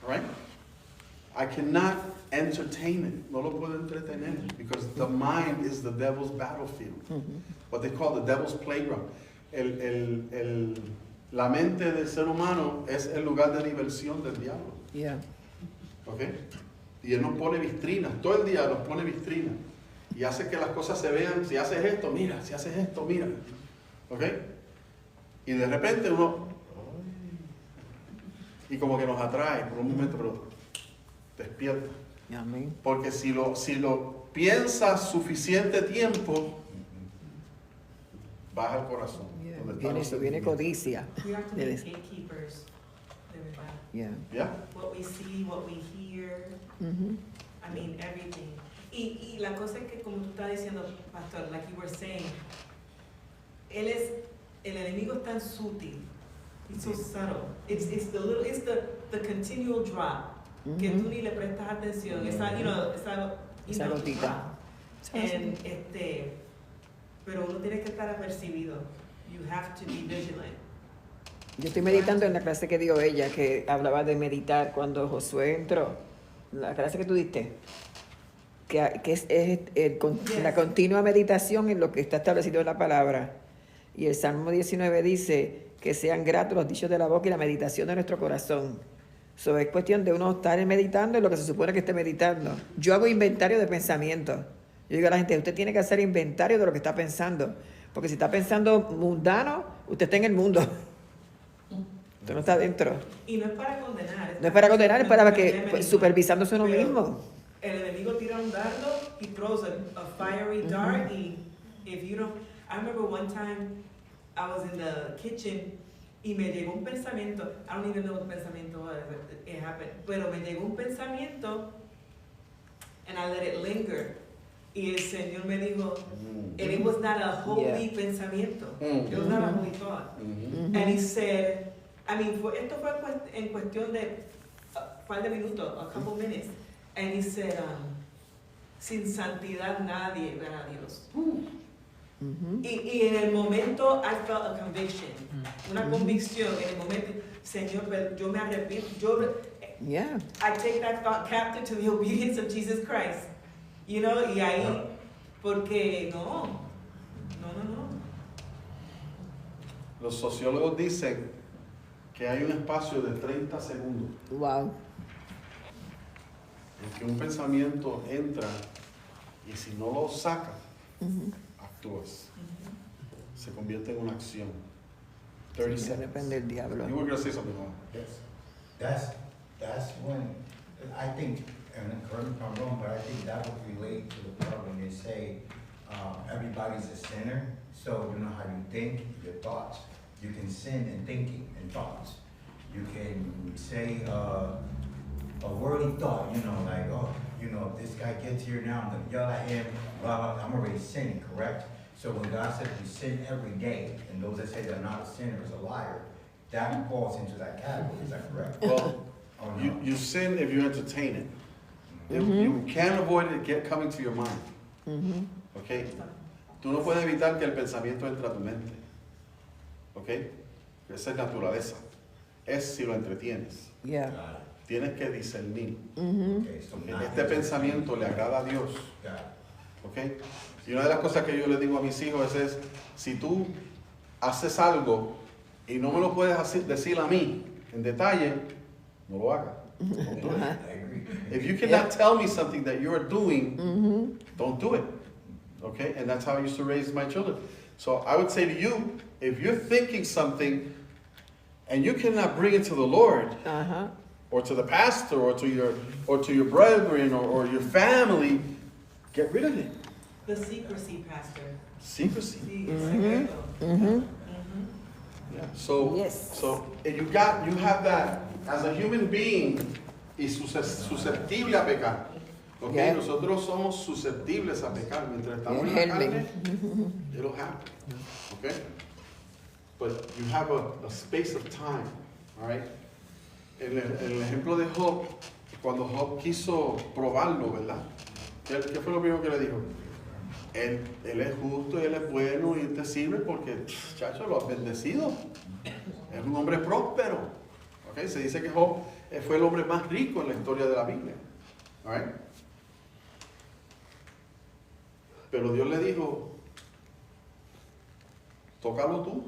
All right? I cannot entertain it. No lo puedo entretener because the mind is the devil's battlefield. What they call the devil's playground. La mente del ser humano es el lugar de diversión del diablo. Yeah. Okay? Y Él nos pone vitrinas, todo el día nos pone vitrinas. Y hace que las cosas se vean, si haces esto, mira, si haces esto, mira. ¿Ok? Y de repente uno, y como que nos atrae por un momento, pero despierta. Amén. Porque si lo piensas suficiente tiempo, baja el corazón. Donde están Viene, los viene sentimientos. codicia. We have to be Debes- gatekeepers de verdad. Yeah. ¿Ya? What we see, what we hear, Ujú. I mean, everything. Y la cosa es que, como tú estás diciendo, pastor, like you were saying, el enemigo es tan sutil. It's so subtle. It's the continual drop. Que tú ni le prestas atención. Esa, Esa gotita. And, pero uno tiene que estar apercibido. You have to be vigilant. Yo estoy meditando en la clase que dio ella, que hablaba de meditar cuando Josué entró. La clase que tú diste. Que es la continua meditación en lo que está establecido en la palabra. Y el Salmo 19 dice que sean gratos los dichos de la boca y la meditación de nuestro corazón. So, es cuestión de uno estar meditando en lo que se supone que esté meditando. Yo hago inventario de pensamientos. Yo digo a la gente, usted tiene que hacer inventario de lo que está pensando. Porque si está pensando mundano, usted está en el mundo. Usted no está dentro. Y no es para condenar. No es para condenar, es para que Enemigo. supervisándose uno Pero mismo. El enemigo tira un dardo, he throws a fiery dart, y if you don't, I remember one time I was in the kitchen y me llegó un pensamiento, I don't even know what the pensamiento was, it happened, pero me llegó un pensamiento and I let it linger. Y el Señor me dijo, and it was not a holy pensamiento, it was not a holy thought. Ujú. And he said, I mean, esto fue en cuestión de un par de minutos, a couple minutes. And he said, sin santidad nadie verá a Dios. Ujú. Y en el momento, I felt a conviction, una convicción. En el momento, Señor, yo me arrepiento. Yeah. I take that thought captive to the obedience of Jesus Christ. You know, y ahí, porque no. Los sociólogos dicen que hay un espacio de 30 segundos Wow. en que un pensamiento entra y si no lo sacas, actúas. Se convierte en una acción. 30 Se seconds. depende del diablo. You were going to say something, Juan. Yes. That's when, I think, and correct me if I'm wrong, but I think that would relate to the part when they say, everybody's a sinner, so you know how you think, your thoughts. You can sin in thinking and thoughts. You can say a worldly thought, like, oh, if this guy gets here now, I'm gonna yell at him, blah, blah, I'm already sinning, correct? So when God says we sin every day, and those that say they're not a sinner is a liar, that falls into that category, is that correct? Well, Oh, no. you sin if you entertain it. You can't avoid it coming to your mind. Ujú. ¿Ok? Tú no puedes evitar que el pensamiento entre a tu mente. ¿Ok? Esa es naturaleza. Es si lo entretienes. Yeah. Got it. Tienes que discernir. Ujú. Okay, so not Este pensamiento le agrada a Dios. Got it. ¿Ok? Y una de las cosas que yo les digo a mis hijos es, si tú haces algo y no me lo puedes decir a mí en detalle, no lo hagas. Don't do it. I agree. If you cannot tell me something that you're doing, Ujú. don't do it. Okay? And that's how I used to raise my children. So I would say to you, if you're thinking something and you cannot bring it to the Lord Ajá. or to the pastor or to your brethren or your family, get rid of it. The secrecy, Pastor. Secrecy. Sí, el secreto. Ujú. Yeah. So Yes. so you have that as a human being y susceptible a pecar. Okay? Yeah. Nosotros somos susceptibles a pecar mientras estamos en Yeah, la helping. carne. It'll happen. Okay? But you have a space of time. All right? El ejemplo de Job, cuando Job quiso probarlo, ¿verdad? ¿Qué fue lo primero que le dijo? Él es justo y él es bueno y te sirve porque, chacho, lo has bendecido. Es un hombre próspero. ¿Okay? Se dice que Job fue el hombre más rico en la historia de la Biblia. All right? Pero Dios le dijo, tócalo tú.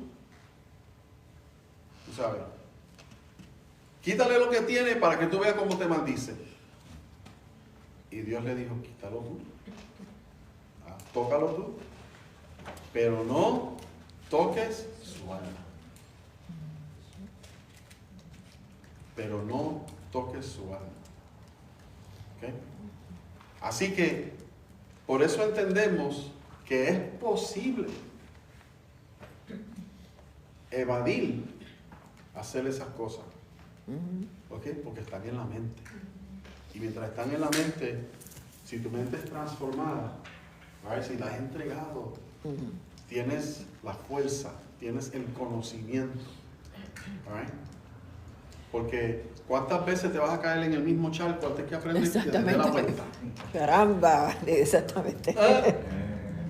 Tú sabes. Quítale lo que tiene para que tú veas cómo te maldice. Y Dios le dijo, quítalo tú. Tócalo tú. Pero no toques su alma. Pero no toques su alma. ¿Okay? Así que, por eso entendemos que es posible evadir hacer esas cosas. ¿Ok? Porque están en la mente. Y mientras están en la mente, si tu mente es transformada, right, si la has entregado, tienes la fuerza, tienes el conocimiento. Right? Porque ¿cuántas veces te vas a caer en el mismo charco antes que aprendes y te des la vuelta? Caramba, exactamente.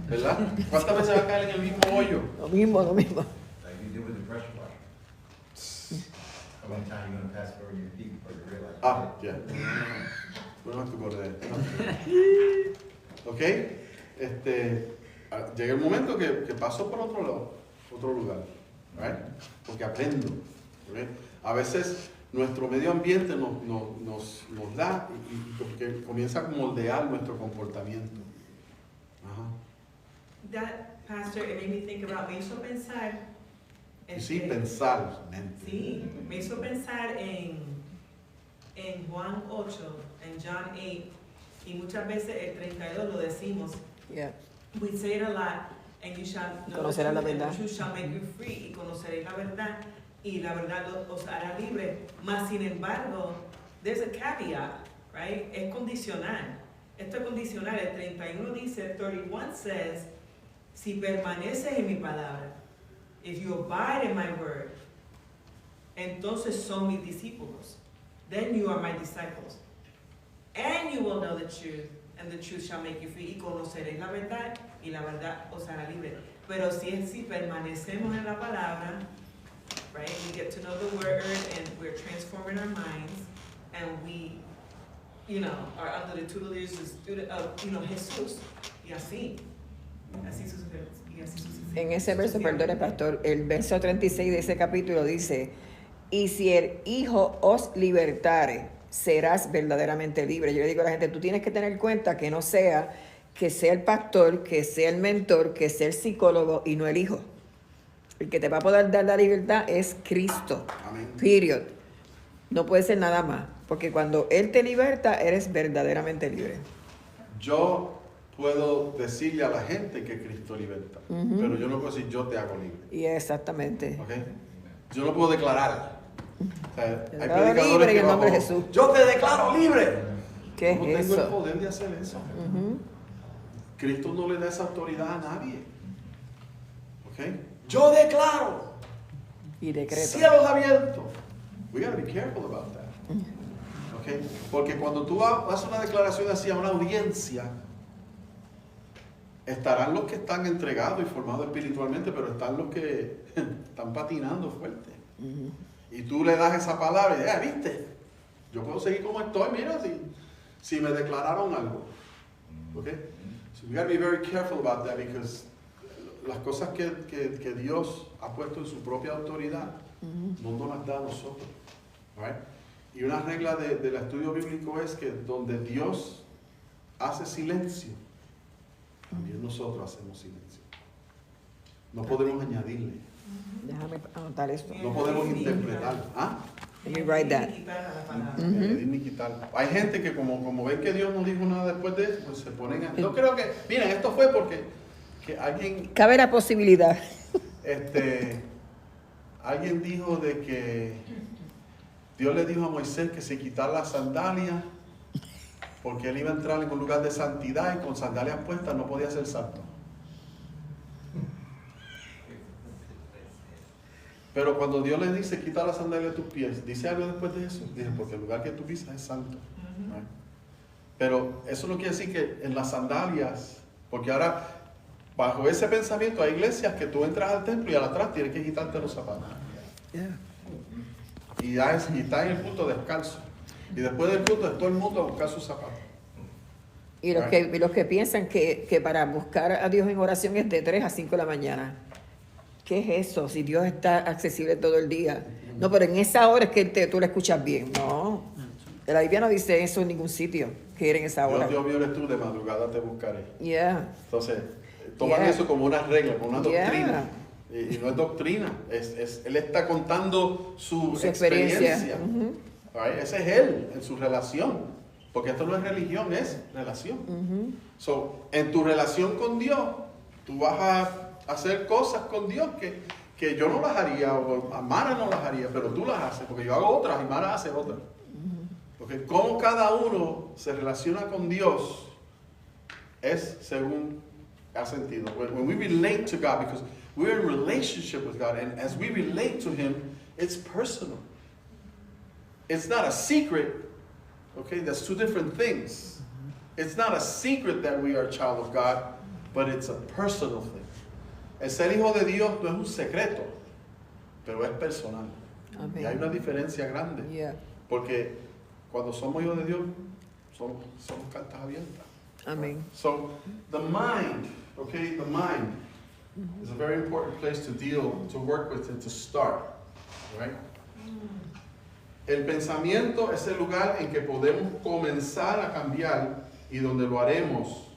¿Verdad? ¿Cuántas veces vas a caer en el mismo hoyo? Lo mismo. Like you did with the pressure washer. How many times you gonna pass it over your feet before you realize? Ya. No have to go to that. ¿Ok? Llega el momento que paso por otro lado, otro lugar. Right? Porque aprendo. ¿Okay? A veces nuestro medio ambiente nos da y que comienza a moldear nuestro comportamiento. Ajá. That, Pastor, it made me think about, me hizo pensar. Y sí, pensar. Mente. Sí, me hizo pensar en Juan 8, en John 8, y muchas veces el 32 lo decimos. Yeah. We say it a lot, and you shall know Conocerás la the truth, verdad. and the truth shall make you free, y conoceréis la verdad, y la verdad os hará libre. Mas, sin embargo, there's a caveat, right? Es condicional. Esto es condicional. El 31 dice, 31 says, si permaneces en mi palabra, if you abide in my word, entonces son mis discípulos. Then you are my disciples. And you will know the truth, and the truth shall make you free. Y conoceréis la verdad, y la verdad os hará libre. Pero si permanecemos en la palabra, right, we get to know the word, and we're transforming our minds, and we, are under the tutelage of, Jesús, y así sucede. En ese verso, perdone, pastor, el verso 36 de ese capítulo dice, y si el Hijo os libertare, serás verdaderamente libre. Yo le digo a la gente, tú tienes que tener en cuenta que no sea que sea el pastor, que sea el mentor, que sea el psicólogo y no el Hijo. El que te va a poder dar la libertad es Cristo. Amén. Period. No puede ser nada más, porque cuando Él te liberta, eres verdaderamente libre. Yo puedo decirle a la gente que Cristo liberta, pero yo no puedo decir yo te hago libre. Y exactamente. ¿Ok? Yo no puedo declarar. O sea, hay declaro predicadores libre en que el nombre de bajo, Jesús. yo te declaro libre. ¿Qué Yo no es tengo el eso? poder de hacer eso. Cristo no le da esa autoridad a nadie. ¿Ok? Yo declaro. Y decreto. Cielos abiertos. We gotta be careful about that. ¿Ok? Porque cuando tú haces una declaración así a una audiencia, estarán los que están entregados y formados espiritualmente, pero están los que están patinando fuerte. Y tú le das esa palabra y dices, ¿viste? Yo puedo seguir como estoy, mira, si me declararon algo. ¿Ok? So we gotta be very careful about that, because las cosas que Dios ha puesto en su propia autoridad no nos las da a nosotros. Right? Y una regla del estudio bíblico es que donde Dios hace silencio, también nosotros hacemos silencio. No podemos añadirle, Déjame anotar esto. no podemos interpretar. ¿Ah? Let me write that. Añadir ni quitar. Hay gente que como ven que Dios no dijo nada después de eso, pues se ponen a... Yo creo que, miren, esto fue porque que alguien Cabe la posibilidad. alguien dijo de que Dios le dijo a Moisés que se quitara las sandalias porque él iba a entrar en un lugar de santidad y con sandalias puestas no podía ser santo. Pero cuando Dios le dice quita las sandalias de tus pies, ¿dice algo después de eso? Dice, porque el lugar que tú pisas es santo. ¿Right? Pero eso no quiere decir que en las sandalias, porque ahora bajo ese pensamiento hay iglesias que tú entras al templo y al atrás tienes que quitarte los zapatos. Y está en el punto descalzo. Y después del punto es todo el mundo a buscar sus zapatos. Y los que piensan que para buscar a Dios en oración es de 3 a 5 de la mañana. ¿Qué es eso? Si Dios está accesible todo el día. No, pero en esa hora es que tú lo escuchas bien. No. La Biblia no dice eso en ningún sitio, que era en esa hora. Dios mío eres tú, de madrugada te buscaré. Yeah. Entonces, toman Yeah. eso como una regla, como una Yeah. doctrina. Y no es doctrina, él está contando su Su experiencia. experiencia. Ujú. Right? Ese es él, en su relación. Porque esto no es religión, es relación. Ujú. So, en tu relación con Dios, tú vas a hacer cosas con Dios que yo no las haría, o Mara no las haría, pero tú las haces, porque yo hago otras y Mara hace otras. Porque cómo cada uno se relaciona con Dios es según ha sentido. When we relate to God, because we're in relationship with God, and as we relate to Him, it's personal. It's not a secret, okay? That's two different things. It's not a secret that we are a child of God, but it's a personal thing. El ser hijo de Dios no es un secreto, pero es personal. Amén. Y hay una diferencia grande. Yeah. Porque cuando somos hijos de Dios, somos cartas abiertas. Amén. So, the mind, okay, the mind is a very important place to deal, to work with and to start, right? El pensamiento es el lugar en que podemos comenzar a cambiar y donde lo haremos.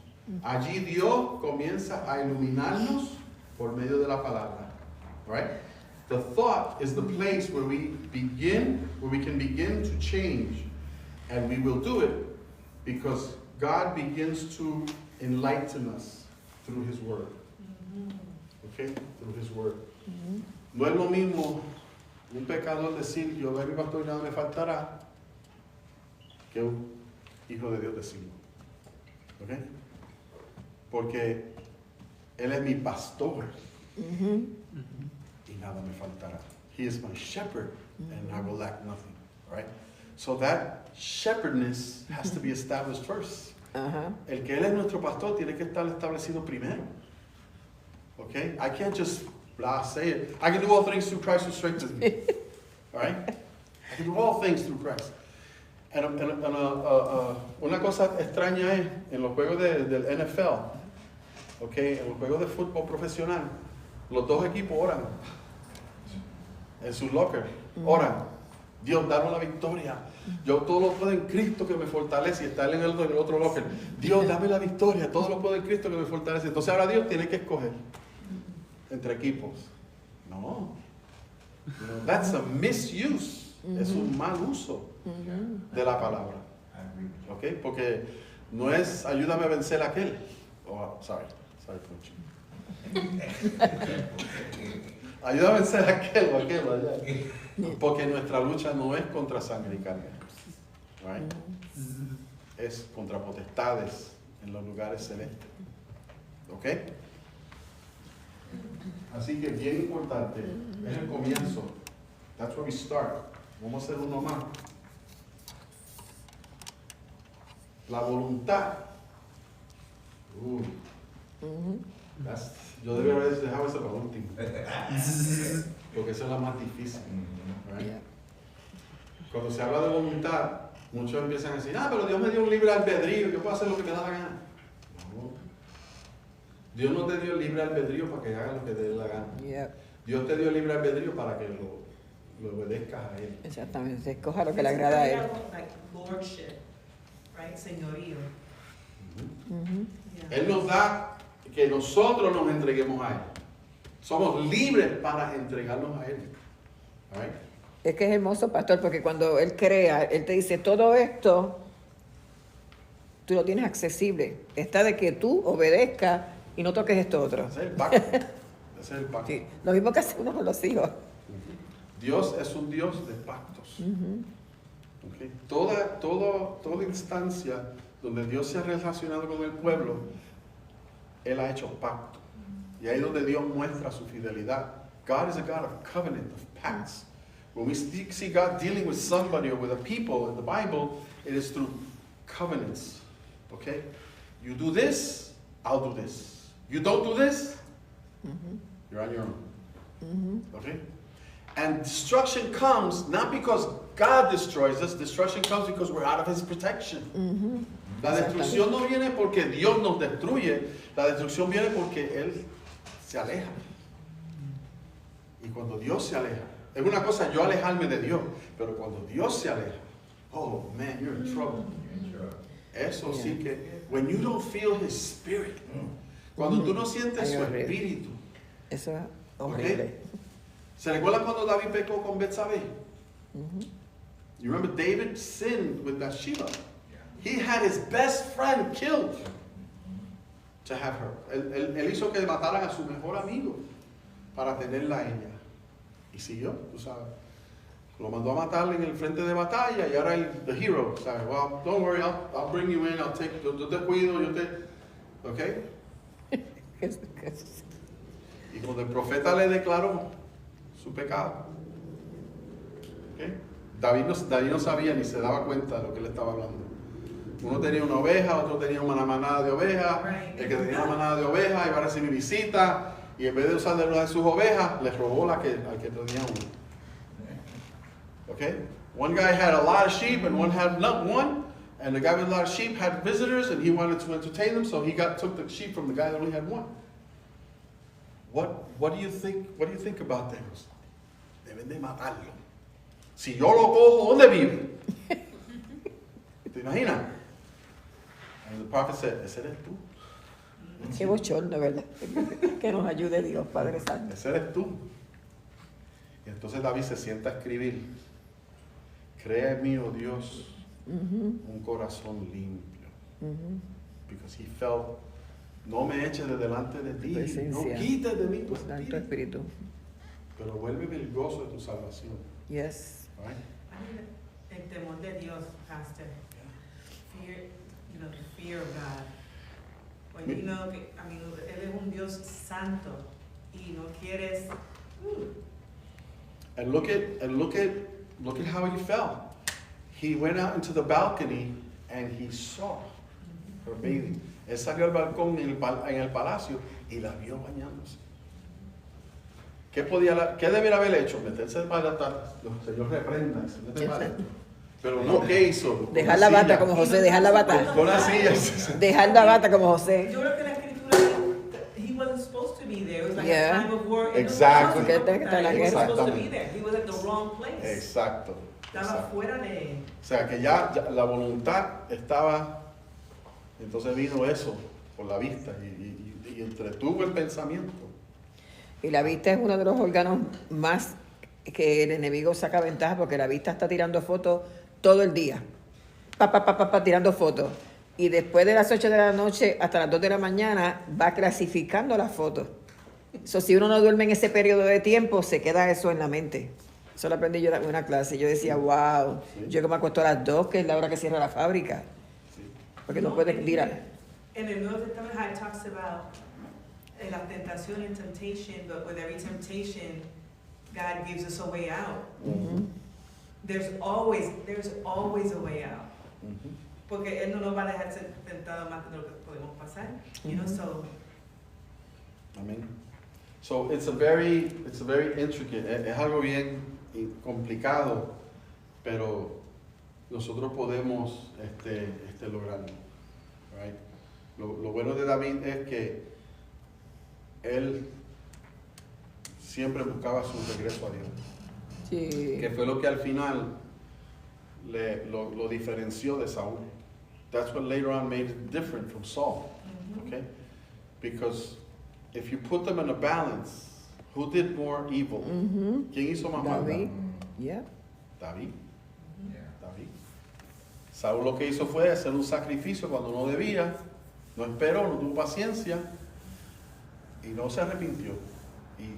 Allí Dios comienza a iluminarnos por medio de la palabra, right? The thought is the place where we can begin to change, and we will do it because God begins to enlighten us through His Word. Okay? Through His Word. No es lo mismo un pecador decir, yo doy mi pastor y nada me faltará, que un hijo de Dios decirlo. ¿Ok? Porque Él es mi pastor y nada me faltará. He is my shepherd and I will lack nothing. Right? So that shepherdness has to be established first. Ajá. El que Él es nuestro pastor tiene que estar establecido primero. Okay? I can't just say it. I can do all things through Christ who strengthens me. All right? I can do all things through Christ. Una cosa extraña es en los juegos del NFL, okay, en los juegos de fútbol profesional, los dos equipos oran en su locker, oran. Dios, danos la victoria. Yo todo lo puedo en Cristo que me fortalece. Y está él en el otro locker. Dios, dame la victoria. Todo lo puedo en Cristo que me fortalece. Entonces ahora Dios tiene que escoger entre equipos. No. That's a misuse. Es un mal uso de la palabra. ¿Ok? Porque no es ayúdame a vencer a aquel. Oh, sorry, coach. Ayúdame a vencer a aquel o aquel allá. Porque nuestra lucha no es contra sangre y carne. Right? Es contra potestades en los lugares celestes. ¿Ok? Así que bien importante, es el comienzo. That's where we start. Vamos a hacer uno más. La voluntad. Yo debería haber dejado eso para último. Porque esa es la más difícil. Right? Yeah. Cuando se habla de voluntad, muchos empiezan a decir, pero Dios me dio un libre albedrío, yo puedo hacer lo que me da la gana. No. Dios no te dio libre albedrío para que hagas lo que te dé la gana. Yeah. Dios te dio libre albedrío para que lo obedezcas a Él. Exactamente. Escoja lo que le agrada a él. Like lordship, right? Señorío. Yeah. Él nos da que nosotros nos entreguemos a Él. Somos libres para entregarnos a Él. All right? Es que es hermoso, pastor, porque cuando él crea, él te dice, todo esto, tú lo tienes accesible. Está de que tú obedezcas y no toques esto otro. Ese es el pacto. Ese es el pacto. Sí, lo mismo que hace uno con los hijos. Dios es un Dios de pactos. Okay. Toda instancia donde Dios se ha relacionado con el pueblo, Él ha hecho pacto. Y ahí es donde Dios muestra su fidelidad. God is a God of covenant, of pacts. When we see God dealing with somebody or with a people in the Bible, it is through covenants. Okay? You do this, I'll do this. You don't do this, you're on your own. Okay? And destruction comes not because God destroys us, destruction comes because we're out of His protection. La destrucción no viene porque Dios nos destruye, la destrucción viene porque Él se aleja. Y cuando Dios se aleja, es una cosa yo alejarme de Dios, pero cuando Dios se aleja, oh man, you're in trouble. You're in trouble. Eso Yeah. sí que, when you don't feel his spirit, cuando tú no sientes Ay, su horrible. espíritu. Eso es horrible. ¿Se recuerdan cuando David pecó con Betsabé? Ujú. You remember David sinned with Bathsheba. Yeah. He had his best friend killed to have her. Él hizo que mataran a su mejor amigo para tenerla a ella. Y siguió, tú sabes. Lo mandó a matar en el frente de batalla y ahora el the hero, ¿sabes? Well, don't worry, I'll bring you in, yo te cuido, yo te... ¿Ok? Y cuando el profeta le declaró su pecado, ¿ok? David no sabía ni se daba cuenta de lo que él estaba hablando. Uno tenía una oveja, otro tenía una manada de ovejas. Right. El que tenía una manada de ovejas iba a recibir visita y en vez de usar de una de sus ovejas, le robó al que tenía una. Okay? One guy had a lot of sheep and one had not one. And the guy with a lot of sheep had visitors and he wanted to entertain them, so he took the sheep from the guy that only had one. What do you think about them? Deben de matarlo. Si yo lo cojo, ¿dónde vive? ¿Te imaginas? And the prophet said, ese eres tú. Qué bochorno, ¿verdad? Que nos ayude Dios, Padre Santo. Ese eres tú. Y entonces David se sienta a escribir. Crea en mí, oh Dios, un corazón limpio. Ujú. Because he felt, no me eches de delante de ti, no Presencia. quites de mí tu Santo espíritu, Espíritu. pero vuélveme el gozo de tu salvación. Yes. Right? El temor de Dios, Pastor. Fear, the fear of God. When you know, Él es un Dios santo y no quieres. And look at how he felt. He went out into the balcony and he saw her bathing. Él salió al balcón en el palacio y la vio bañándose. ¿Qué debería haber hecho? Meterse para atrás. Señor, reprenda. Se mete para adentro. Pero no, ¿qué hizo? Con Dejar una la bata silla. como José, dejar la bata. Con una silla. Dejar la bata como José. Yo creo que la escritura, he wasn't supposed to be there. It was like Yeah. a time of war. And Exactly. He wasn't supposed to Exactamente. be there. He was at the wrong place. Exacto. Estaba Exacto. fuera de. O sea que ya la voluntad estaba, entonces vino eso por la vista y entretuvo el pensamiento. Y la vista es uno de los órganos más que el enemigo saca ventaja porque la vista está tirando fotos todo el día. Tirando fotos. Y después de las 8 de la noche hasta las 2 de la mañana va clasificando las fotos. So, si uno no duerme en ese periodo de tiempo, se queda eso en la mente. Eso lo aprendí yo en una clase. Yo decía, wow, Sí. yo que me acuesto a las 2, que es la hora que cierra la fábrica. Sí. Porque no puedes tirar. En el Nuevo Testamento, it talks about la tentación and temptation, but with every temptation, God gives us a way out. Ujú. There's always a way out. Ujú. Porque Él no nos va a dejar ser tentados más de lo que podemos pasar. You know, so Amén. So it's a very intricate, es algo bien complicado, pero nosotros podemos lograrlo. Right? Lo bueno de David es que él siempre buscaba su regreso a Dios, Sí. que fue lo que al final lo diferenció de Saúl. That's what later on made it different from Saul. Okay? Because if you put them in a balance, who did more evil? Ujú. ¿Quién hizo más maldad? David. Yeah. David. Yeah. David. Saúl lo que hizo fue hacer un sacrificio cuando no debía, no esperó, no tuvo paciencia y no se arrepintió. Y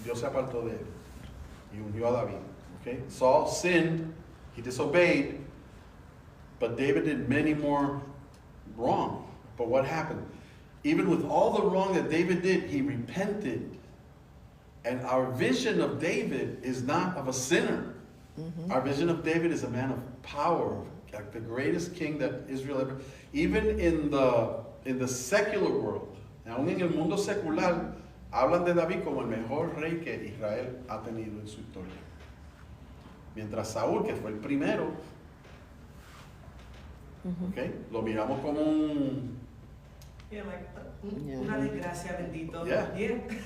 Dios se apartó de él y unió a David. Okay? Saul sinned, he disobeyed, but David did many more wrong. But what happened? Even with all the wrong that David did, he repented. And our vision of David is not of a sinner. Our vision of David is a man of power, like the greatest king that Israel ever. Even in the secular world, aún en el mundo secular, hablan de David como el mejor rey que Israel ha tenido en su historia. Mientras Saúl, que fue el primero, ¿okay? Lo miramos como yeah, like Yeah. una desgracia, bendito. Yeah.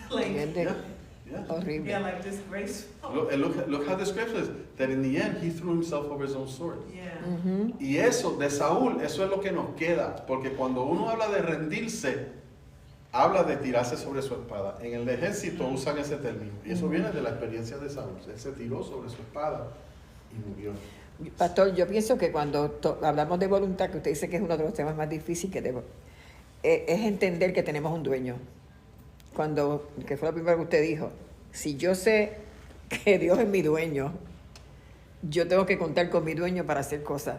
Like Bien de- Yeah, Yeah. Horrible. Yeah, like disgraceful. Look how the scripture says that in the end he threw himself over his own sword. Yeah. Ujú. Y eso de Saúl, eso es lo que nos queda, porque cuando uno habla de rendirse, habla de tirarse sobre su espada. En el ejército usan ese término, y eso viene de la experiencia de Saúl. Él se tiró sobre su espada y murió. Pastor, yo pienso que cuando hablamos de voluntad, que usted dice que es uno de los temas más difíciles, es entender que tenemos un dueño. Que fue lo primero que usted dijo, si yo sé que Dios es mi dueño, yo tengo que contar con mi dueño para hacer cosas.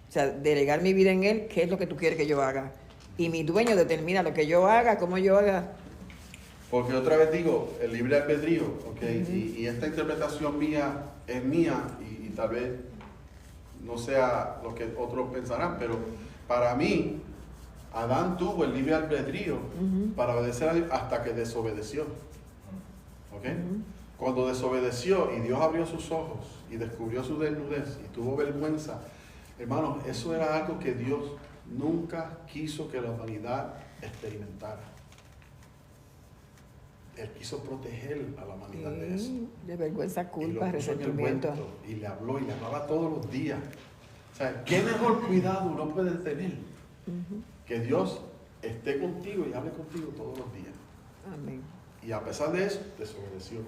O sea, delegar mi vida en Él, ¿qué es lo que tú quieres que yo haga? Y mi dueño determina lo que yo haga, cómo yo haga. Porque otra vez digo, el libre albedrío, ¿ok? Y esta interpretación mía es mía, y tal vez no sea lo que otros pensarán, pero para mí, Adán tuvo el libre albedrío para obedecer a Dios hasta que desobedeció. ¿Ok? Cuando desobedeció y Dios abrió sus ojos y descubrió su desnudez y tuvo vergüenza, hermanos, eso era algo que Dios nunca quiso que la humanidad experimentara. Él quiso proteger a la humanidad de eso. De vergüenza, Y lo culpa, puso en el resentimiento. cuento, y le habló y le hablaba todos los días. O sea, ¿qué mejor cuidado uno puede tener? Que Dios esté contigo y hable contigo todos los días. Amén. Y a pesar de eso, desobedeció.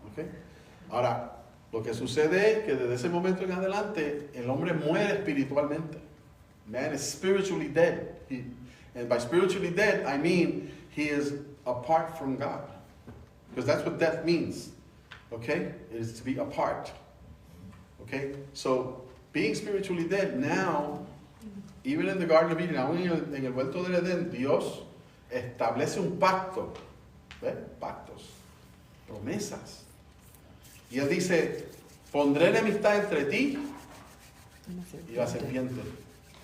¿Ok? Ahora, lo que sucede es que desde ese momento en adelante, el hombre muere espiritualmente. Man is spiritually dead. And by spiritually dead, I mean he is apart from God. Because that's what death means. Okay? It is to be apart. Okay? So, being spiritually dead, now, even in the Garden of Eden, aún en el huerto del Edén, Dios establece un pacto. ¿Ves? Pactos. Promesas. Y Él dice, pondré enemistad entre ti y la serpiente.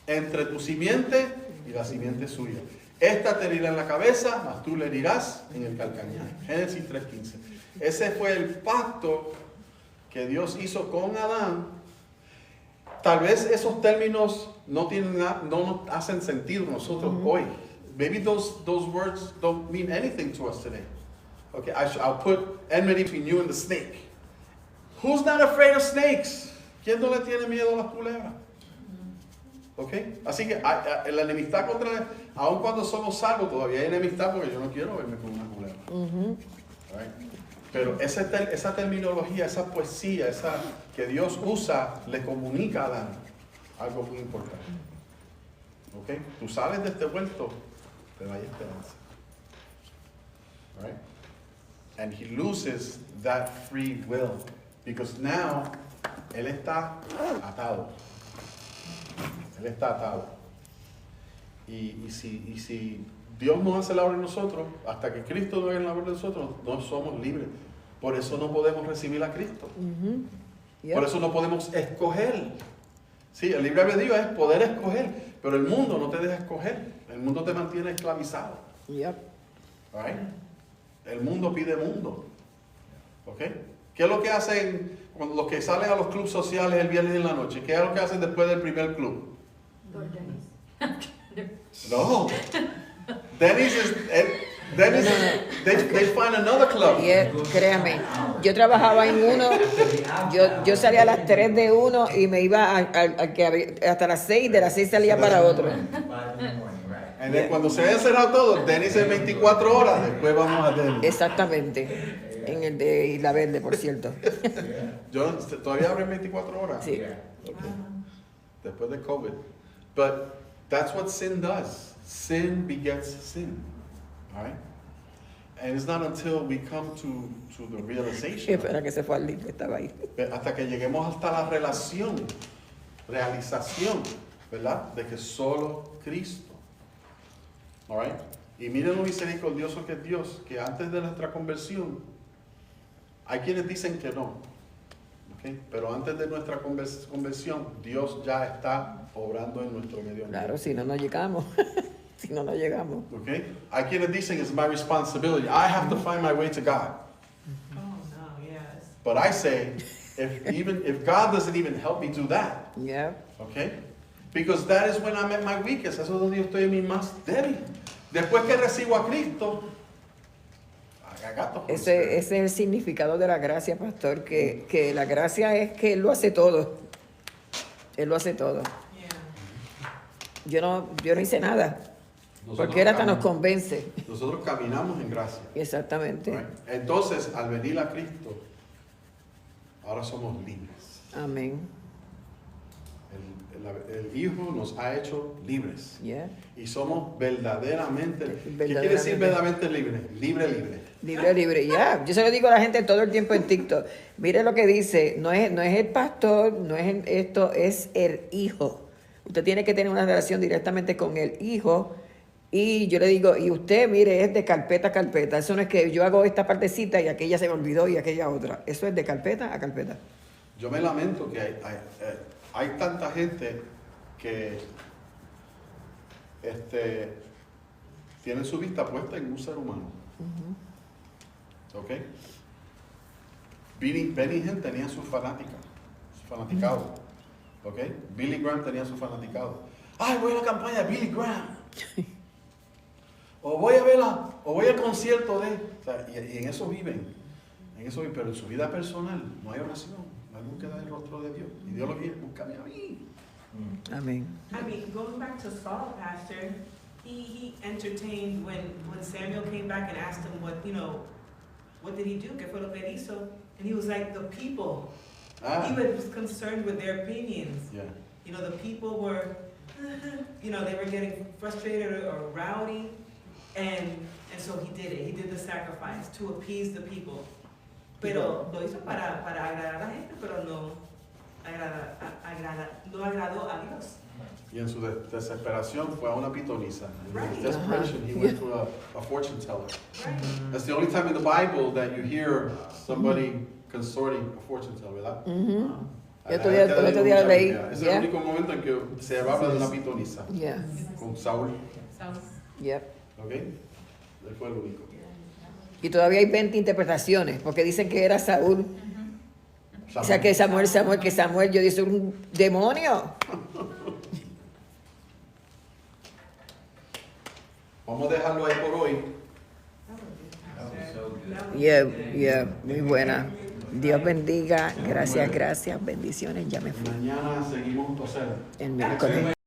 Entre tu simiente y la simiente suya. Esta te herirá en la cabeza, mas tú le herirás en el calcañar. Génesis 3:15. Ese fue el pacto que Dios hizo con Adán. Tal vez esos términos no nos hacen sentido a nosotros hoy. Maybe those words don't mean anything to us today. Okay, I'll put enmity between you and the snake. Who's not afraid of snakes? ¿Quién no le tiene miedo a las culebras? Okay, así que la enemistad contra, aun cuando somos salvos, todavía hay enemistad porque yo no quiero verme con una culebra. Right? Pero esa terminología, esa poesía, que Dios usa, le comunica a Adán algo muy importante. ¿Ok? Tú sales de este huerto, pero hay esperanza. Right? And he loses that free will because now él está atado. Él está atado. Y si Dios no hace la obra en nosotros, hasta que Cristo no haga la obra en nosotros, no somos libres. Por eso no podemos recibir a Cristo. Yep. Por eso no podemos escoger. Sí, el libre albedrío es poder escoger, pero el mundo no te deja escoger. El mundo te mantiene esclavizado. Yep. Right? El mundo pide mundo. ¿Ok? ¿Qué es lo que hacen cuando los que salen a los clubes sociales el viernes en la noche? ¿Qué es lo que hacen después del primer club? No. Dennis they find another club. Créame, yo trabajaba en uno, yo salía a las 3 de uno y me iba al que había, hasta las 6, de las 6 salía para otro. Y cuando se hayan cerrado todos, Dennis es 24 horas, después vamos a Dennis. Exactamente, en el de Isla Verde, por cierto. Yo todavía abren 24 horas. Sí. Después de COVID. But that's what sin does. Sin begets sin. All right? And it's not until we come to the realization. Espera que se fue al link, estaba ahí. Hasta que lleguemos hasta la realización, ¿verdad? De que solo Cristo. All right? Y miren lo misericordioso que es Dios, que antes de nuestra conversión, hay quienes dicen que no. ¿Okay? Pero antes de nuestra conversión, Dios ya está obrando en nuestro medio. Claro, si no, no llegamos. Si no, no llegamos. Okay? Hay quienes dicen it's my responsibility. I have to find my way to God. Oh, no, yes. But I say, if God doesn't even help me do that, Yeah. okay? Because that is when I'm at my weakest. Eso es donde yo estoy en mi más débil. Después que recibo a Cristo, I got the Holy Ese Spirit. es el significado de la gracia, pastor, que la gracia es que Él lo hace todo. Él lo hace todo. Yeah. Yo no hice nada, Nosotros porque Él hasta nos caminamos- convence. Nosotros caminamos en gracia. Exactamente. Right. Entonces, al venir a Cristo, ahora somos libres. Amén. El Hijo nos ha hecho libres. Yeah. Y somos verdaderamente, ¿qué quiere Verdaderamente. decir verdaderamente libre? Libre, libre. Libre, libre, ya. Yo se lo digo a la gente todo el tiempo en TikTok. Mire lo que dice, no es el pastor, no es esto, es el hijo. Usted tiene que tener una relación directamente con el hijo. Y yo le digo, y usted, mire, es de carpeta a carpeta. Eso no es que yo hago esta partecita y aquella se me olvidó y aquella otra. Eso es de carpeta a carpeta. Yo me lamento que hay tanta gente que tiene su vista puesta en un ser humano. ¿Ok? Benny Hinn tenía su fanática, su fanaticado. ¿Ok? Billy Graham tenía su fanaticado. ¡Ay, voy a la campaña de Billy Graham! O voy a verla, o voy al concierto de... O sea, y en eso viven. Pero en su vida personal no hay oración, no hay búsqueda del rostro de Dios. Y Dios lo quiere, búscame a mí. Amén. I mean, going back to Saul, Pastor, he entertained when Samuel came back and asked him what did he do? ¿Qué fue lo que hizo? And he was like, the people. He was concerned with their opinions. Yeah. You know, the people were, they were getting frustrated or rowdy. And so he did it. He did the sacrifice to appease the people. Pero lo hizo para agradar a la gente, pero no agradó a Dios. Y en su desesperación fue a una pitonisa. In Right. his desperation, he went to a fortune teller. Right? That's the only time in the Bible that you hear somebody consorting a fortune teller, ¿verdad? Ujú. A la El otro gente le dio día mucha leí, Biblia. Es yeah. el único momento en que se habla de una pitonisa Yeah. con Saúl. Yep. ¿Ok? Él fue el único. Y todavía hay 20 interpretaciones, porque dicen que era Saúl. O sea, que Samuel, yo dije, un demonio. Vamos a dejarlo ahí por hoy. Yeah, muy buena. Dios bendiga. Gracias, bendiciones. Ya me fui Mañana seguimos, o sea, el miércoles.